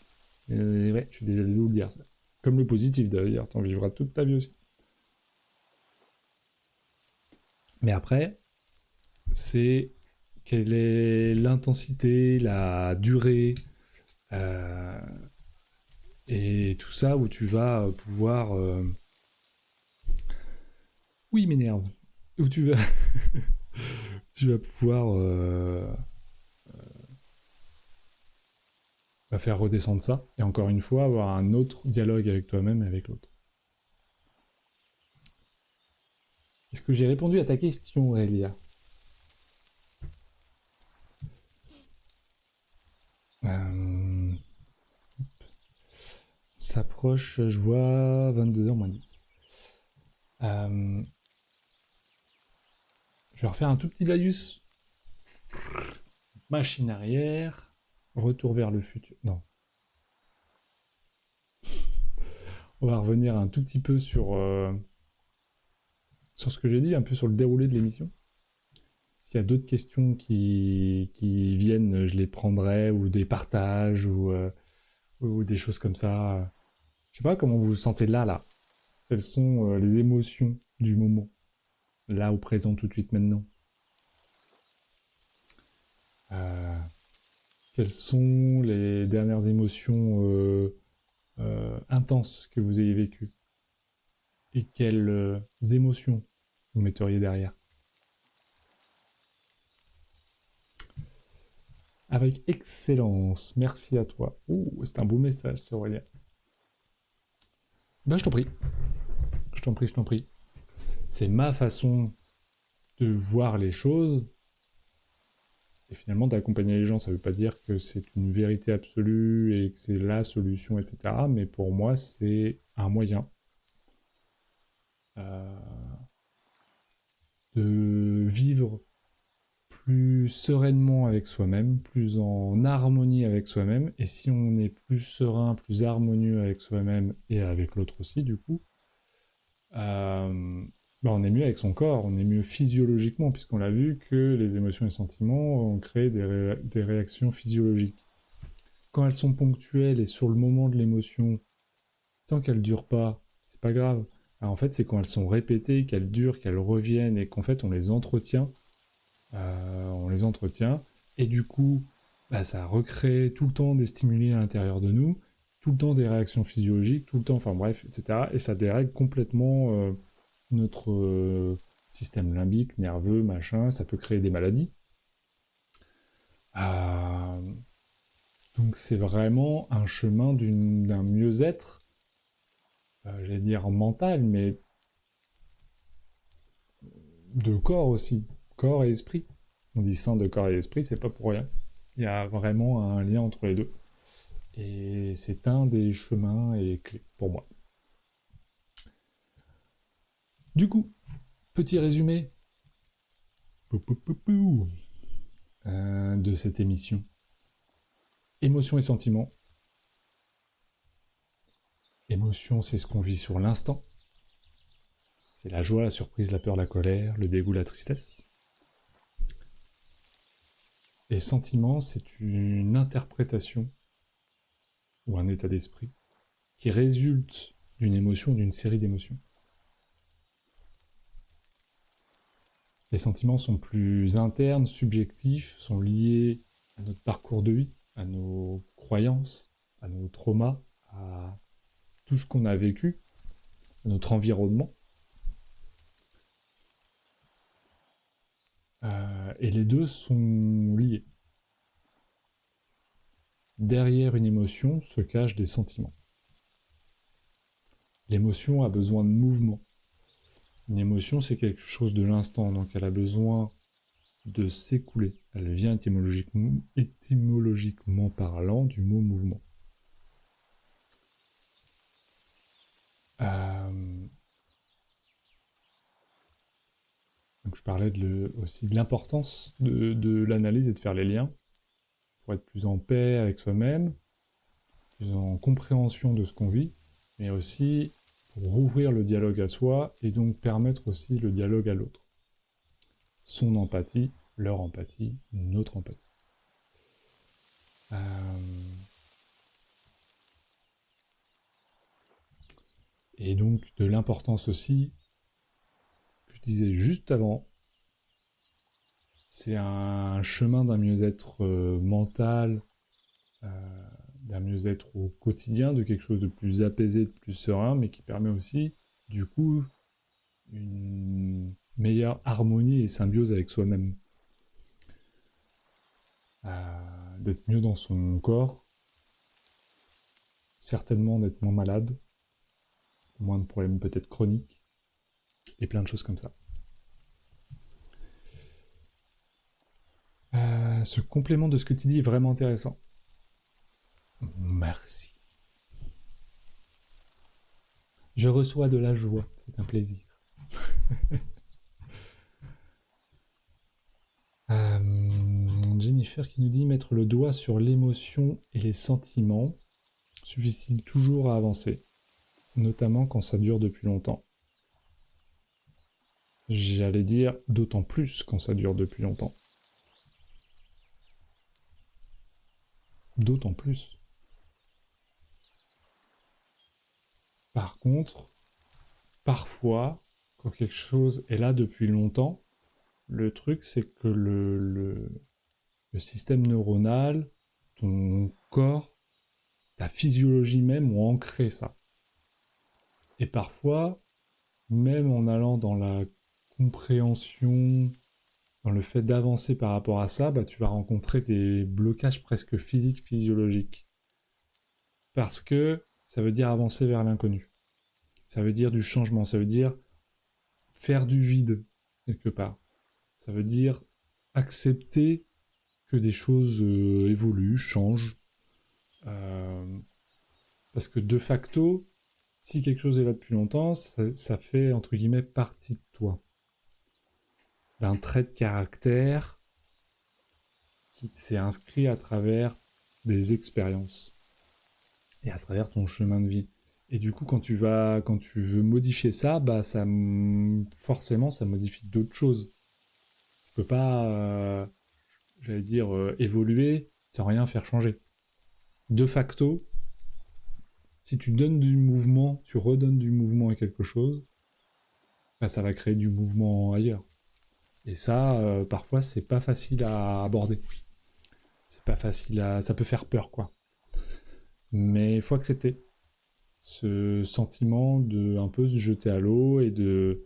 Et ouais, je suis désolé de vous le dire ça. Comme le positif d'ailleurs, t'en vivras toute ta vie aussi. Mais après, c'est quelle est l'intensité, la durée, euh, et tout ça où tu vas pouvoir... Oui, il m'énerve. Où tu vas... tu vas pouvoir faire redescendre ça, et encore une fois, avoir un autre dialogue avec toi-même et avec l'autre. Est-ce que j'ai répondu à ta question, Elia? On s'approche, je vois 22h moins 10. Je vais refaire un tout petit laïus. Machine arrière. Retour vers le futur. Non. On va revenir un tout petit peu sur ce que j'ai dit, un peu sur le déroulé de l'émission. S'il y a d'autres questions qui viennent, je les prendrai, ou des partages, ou des choses comme ça. Je sais pas comment vous vous sentez là. Quelles sont les émotions du moment, là, au présent, tout de suite, maintenant. Quelles sont les dernières émotions intenses que vous ayez vécues? Et quelles émotions vous metteriez derrière? Avec excellence, merci à toi. Ouh, c'est un beau message, Aurélien. Ben, je t'en prie. Je t'en prie, je t'en prie. C'est ma façon de voir les choses. Et finalement, d'accompagner les gens, ça ne veut pas dire que c'est une vérité absolue et que c'est la solution, etc. Mais pour moi, c'est un moyen de vivre plus sereinement avec soi-même, plus en harmonie avec soi-même. Et si on est plus serein, plus harmonieux avec soi-même et avec l'autre aussi, du coup, on est mieux avec son corps, on est mieux physiologiquement, puisqu'on l'a vu que les émotions et sentiments ont créé des réactions physiologiques. Quand elles sont ponctuelles et sur le moment de l'émotion, tant qu'elles ne durent pas, c'est pas grave. Alors, en fait, c'est quand elles sont répétées, qu'elles durent, qu'elles reviennent, et qu'en fait, on les entretient. Et du coup, ça recrée tout le temps des stimuli à l'intérieur de nous, tout le temps des réactions physiologiques, tout le temps, enfin bref, etc. Et ça dérègle complètement notre système limbique, nerveux, machin, ça peut créer des maladies. Donc c'est vraiment un chemin d'un mieux-être, j'allais dire mental, mais de corps aussi, corps et esprit. On dit sain de corps et esprit, c'est pas pour rien. Il y a vraiment un lien entre les deux. Et c'est un des chemins et clés pour moi. Du coup, petit résumé de cette émission. Émotions et sentiments. Émotion, c'est ce qu'on vit sur l'instant. C'est la joie, la surprise, la peur, la colère, le dégoût, la tristesse. Et sentiment, c'est une interprétation ou un état d'esprit qui résulte d'une émotion, d'une série d'émotions. Les sentiments sont plus internes, subjectifs, sont liés à notre parcours de vie, à nos croyances, à nos traumas, à tout ce qu'on a vécu, à notre environnement. Et les deux sont liés. Derrière une émotion se cachent des sentiments. L'émotion a besoin de mouvement. Une émotion, c'est quelque chose de l'instant, donc elle a besoin de s'écouler. Elle vient étymologiquement parlant du mot mouvement. Donc je parlais aussi de l'importance de l'analyse et de faire les liens pour être plus en paix avec soi-même, plus en compréhension de ce qu'on vit, mais aussi pour rouvrir le dialogue à soi et donc permettre aussi le dialogue à l'autre. Son empathie, leur empathie, notre empathie. Et donc de l'importance aussi, que je disais juste avant, c'est un chemin d'un mieux-être mental, d'un mieux-être au quotidien, de quelque chose de plus apaisé, de plus serein, mais qui permet aussi, du coup, une meilleure harmonie et symbiose avec soi-même. D'être mieux dans son corps, certainement d'être moins malade, moins de problèmes peut-être chroniques, et plein de choses comme ça. Ce complément de ce que tu dis est vraiment intéressant. Merci. Je reçois de la joie, c'est un plaisir. Jennifer qui nous dit mettre le doigt sur l'émotion et les sentiments suffit-il toujours à avancer, notamment quand ça dure depuis longtemps. J'allais dire d'autant plus quand ça dure depuis longtemps. D'autant plus. Par contre, parfois, quand quelque chose est là depuis longtemps, le truc c'est que le système neuronal, ton corps, ta physiologie même ont ancré ça. Et parfois, même en allant dans la compréhension, dans le fait d'avancer par rapport à ça, tu vas rencontrer des blocages presque physiques, physiologiques. Parce que ça veut dire avancer vers l'inconnu. Ça veut dire du changement, ça veut dire faire du vide, quelque part. Ça veut dire accepter que des choses évoluent, changent. Parce que de facto, si quelque chose est là depuis longtemps, ça fait, entre guillemets, partie de toi. D'un trait de caractère qui s'est inscrit à travers des expériences et à travers ton chemin de vie. Et du coup, quand tu veux modifier ça, bah forcément, ça modifie d'autres choses. Tu peux pas, j'allais dire, évoluer sans rien faire changer. De facto, si tu donnes du mouvement, tu redonnes du mouvement à quelque chose, bah, ça va créer du mouvement ailleurs. Et ça, parfois, c'est pas facile à aborder. C'est pas facile à... Ça peut faire peur, quoi. Mais il faut accepter ce sentiment de un peu se jeter à l'eau et de...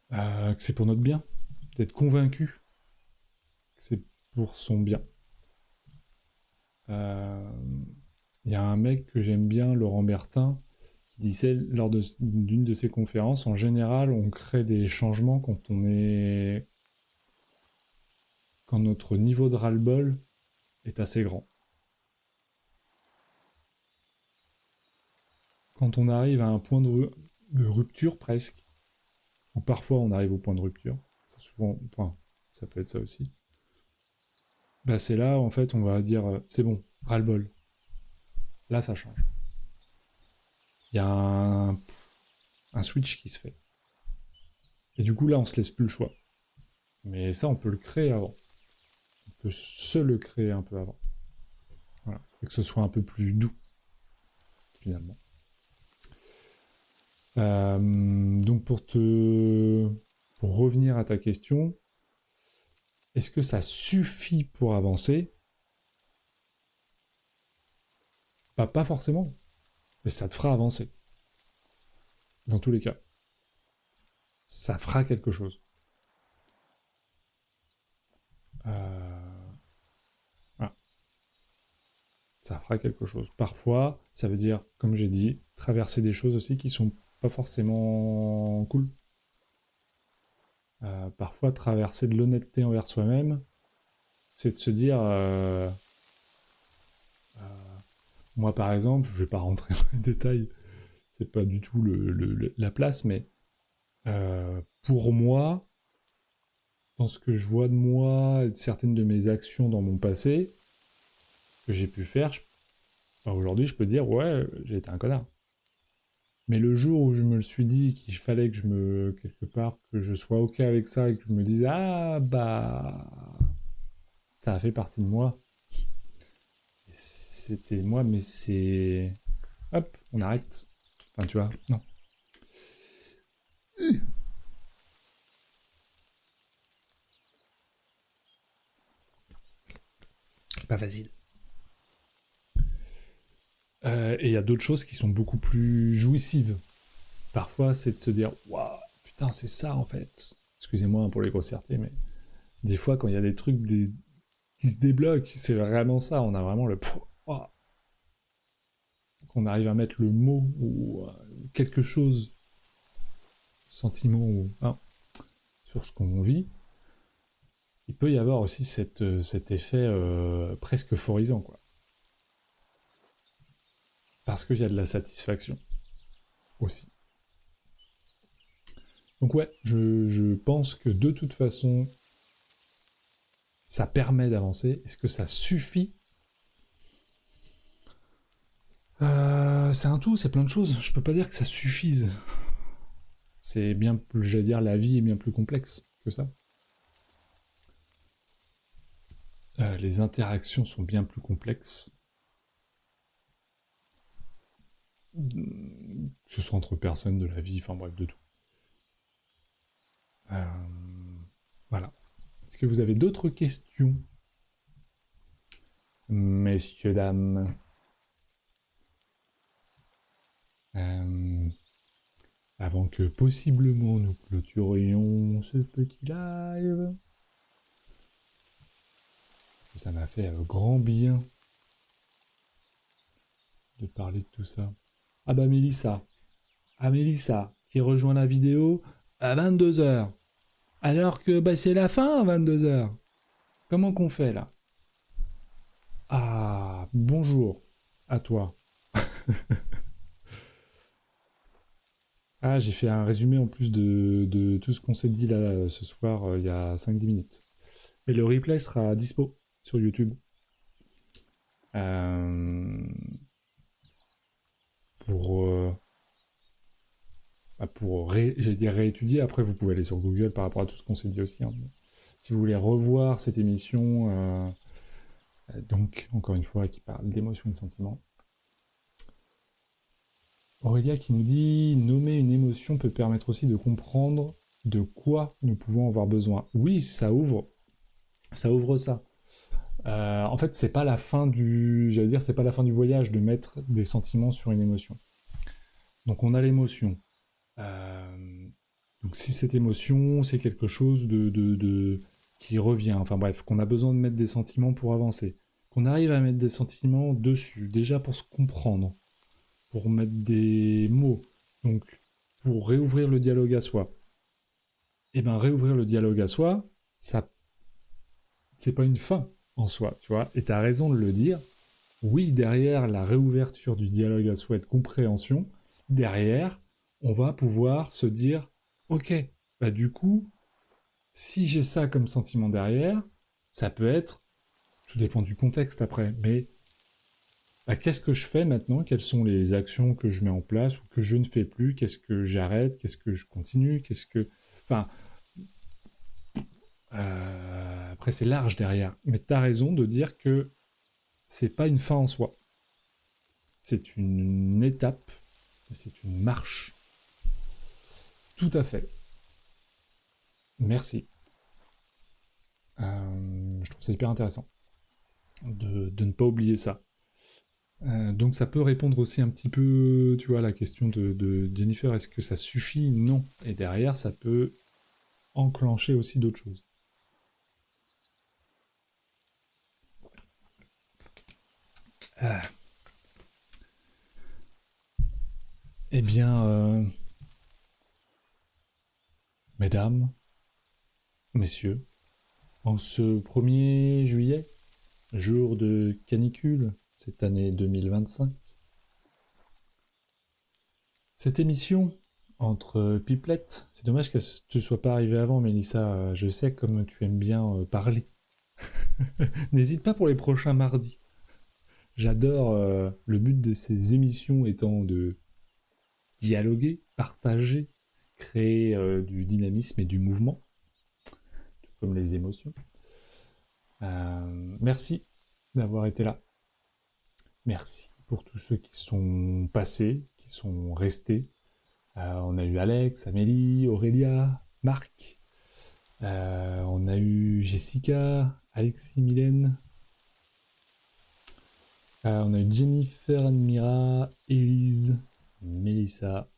que c'est pour notre bien. D'être convaincu que c'est pour son bien. Il y a un mec que j'aime bien, Laurent Bertin, qui disait lors d'une de ses conférences, en général, on crée des changements quand notre niveau de ras-le-bol est assez grand. Quand on arrive à un point de rupture presque, ou parfois on arrive au point de rupture, ça peut être ça aussi, bah c'est là en fait on va dire c'est bon, ras-le-bol. Là ça change. Il y a un switch qui se fait. Et du coup là on se laisse plus le choix. Mais ça on peut le créer avant. On peut se le créer un peu avant. Voilà. Et que ce soit un peu plus doux, finalement. Donc pour revenir à ta question, est-ce que ça suffit pour avancer? Bah, pas forcément, mais ça te fera avancer. Dans tous les cas. Ça fera quelque chose. Voilà. Ça fera quelque chose. Parfois, ça veut dire, comme j'ai dit, traverser des choses aussi qui sont pas forcément cool. Parfois, traverser de l'honnêteté envers soi-même, c'est de se dire... moi, par exemple, je vais pas rentrer dans les détails, c'est pas du tout la place, mais pour moi, dans ce que je vois de moi, et de certaines de mes actions dans mon passé, que j'ai pu faire, aujourd'hui, je peux dire, ouais, j'ai été un connard. Mais le jour où je me le suis dit qu'il fallait que quelque part, que je sois ok avec ça et que je me dise, ah, bah, ça a fait partie de moi. C'était moi, mais c'est... Hop, on arrête. Enfin, tu vois, non. Pas facile. Et il y a d'autres choses qui sont beaucoup plus jouissives. Parfois, c'est de se dire, waouh, putain, c'est ça en fait. Excusez-moi pour les grossièretés, mais des fois, quand il y a des trucs qui se débloquent, c'est vraiment ça. On a vraiment le... Wow. Qu'on arrive à mettre le mot ou quelque chose, sentiment ou sur ce qu'on vit. Il peut y avoir aussi cet effet presque euphorisant, quoi. Parce qu'il y a de la satisfaction aussi. Donc ouais, je pense que de toute façon, ça permet d'avancer. Est-ce que ça suffit? C'est un tout, c'est plein de choses. Je peux pas dire que ça suffise. C'est bien plus, j'allais dire, la vie est bien plus complexe que ça. Les interactions sont bien plus complexes. Que ce soit entre personnes, de la vie, enfin bref, de tout. Voilà. Est-ce que vous avez d'autres questions, messieurs, dames? Avant que possiblement nous clôturions ce petit live. Ça m'a fait grand bien de parler de tout ça. Ah bah Mélissa. Ah Mélissa, qui rejoint la vidéo à 22h. Alors que bah, c'est la fin à 22h. Comment qu'on fait là? Ah, bonjour à toi. Ah, j'ai fait un résumé en plus de tout ce qu'on s'est dit là ce soir il y a 5-10 minutes. Et le replay sera dispo sur YouTube. Pour j'allais dire réétudier. Après, vous pouvez aller sur Google par rapport à tout ce qu'on s'est dit aussi. Hein. Si vous voulez revoir cette émission, donc, encore une fois, qui parle d'émotions et de sentiments. Aurélia qui nous dit « Nommer une émotion peut permettre aussi de comprendre de quoi nous pouvons avoir besoin. » Oui, ça ouvre ça. En fait, c'est pas la fin du voyage de mettre des sentiments sur une émotion. Donc on a l'émotion. Donc si cette émotion, c'est quelque chose qui revient, enfin bref, qu'on a besoin de mettre des sentiments pour avancer, qu'on arrive à mettre des sentiments dessus, déjà pour se comprendre, pour mettre des mots, donc pour réouvrir le dialogue à soi. Et bien réouvrir le dialogue à soi, ça, c'est pas une fin en soi, tu vois, et t'as raison de le dire. Oui, derrière la réouverture du dialogue à soi et de compréhension, derrière, on va pouvoir se dire, ok, bah du coup, si j'ai ça comme sentiment derrière, ça peut être, tout dépend du contexte après, mais bah, qu'est-ce que je fais maintenant? Quelles sont les actions que je mets en place ou que je ne fais plus? Qu'est-ce que j'arrête? Qu'est-ce que je continue? Enfin, après c'est large derrière, mais t'as raison de dire que c'est pas une fin en soi. C'est une étape, c'est une marche. Tout à fait. Merci. Je trouve ça hyper intéressant de ne pas oublier ça. Donc ça peut répondre aussi un petit peu, tu vois, à la question de Jennifer, est-ce que ça suffit? Non. Et derrière, ça peut enclencher aussi d'autres choses. Eh bien, mesdames, messieurs, en ce 1er juillet, jour de canicule, cette année 2025, cette émission entre pipelettes, c'est dommage qu'elle ne soit pas arrivée avant, Mélissa, je sais comme tu aimes bien parler. N'hésite pas pour les prochains mardis. J'adore le but de ces émissions étant de dialoguer, partager, créer du dynamisme et du mouvement, tout comme les émotions. Merci d'avoir été là. Merci pour tous ceux qui sont passés, qui sont restés. On a eu Alex, Amélie, Aurélia, Marc. On a eu Jessica, Alexis, Mylène. On a eu Jennifer, Admira, Élise, Mélissa.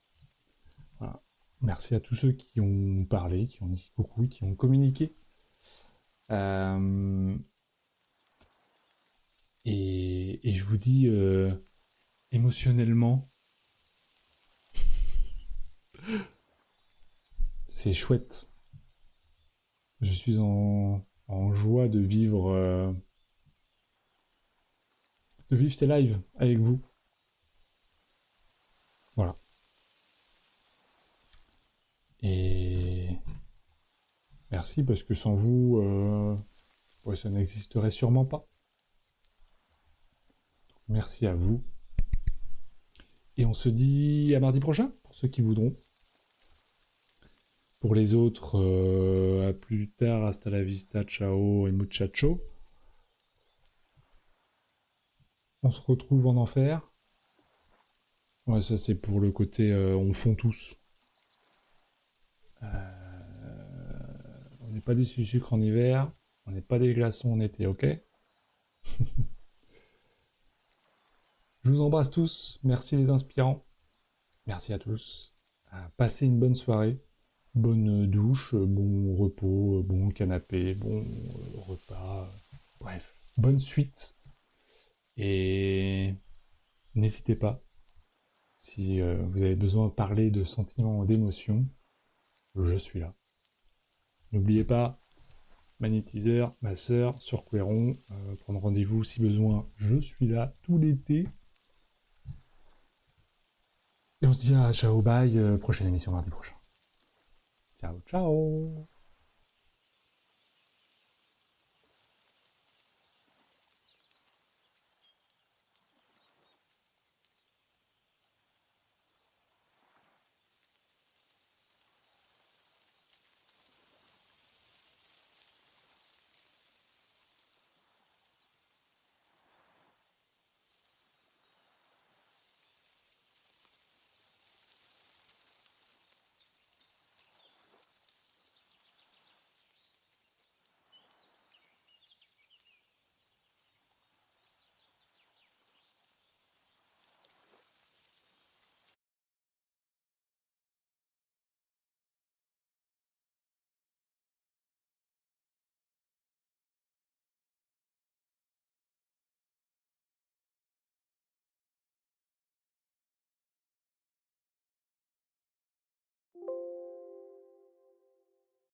Voilà. Merci à tous ceux qui ont parlé, qui ont dit coucou, qui ont communiqué. Et je vous dis émotionnellement, c'est chouette. Je suis en joie de vivre ces lives avec vous. Voilà. Et merci parce que sans vous, ça n'existerait sûrement pas. Merci à vous. Et on se dit à mardi prochain, pour ceux qui voudront. Pour les autres, à plus tard, hasta la vista, ciao et muchacho. On se retrouve en enfer. Ouais, ça c'est pour le côté on fond tous. On n'est pas des sucres en hiver, on n'est pas des glaçons en été, ok? Je vous embrasse tous, merci les inspirants. Merci à tous. Passez une bonne soirée, bonne douche, bon repos, bon canapé, bon repas, bref, bonne suite. Et n'hésitez pas, si vous avez besoin de parler de sentiments, d'émotions, je suis là. N'oubliez pas, magnétiseur, masseur, sur Quéron, prendre rendez-vous si besoin, je suis là tout l'été. Et on se dit ciao, bye, prochaine émission mardi prochain. Ciao, ciao.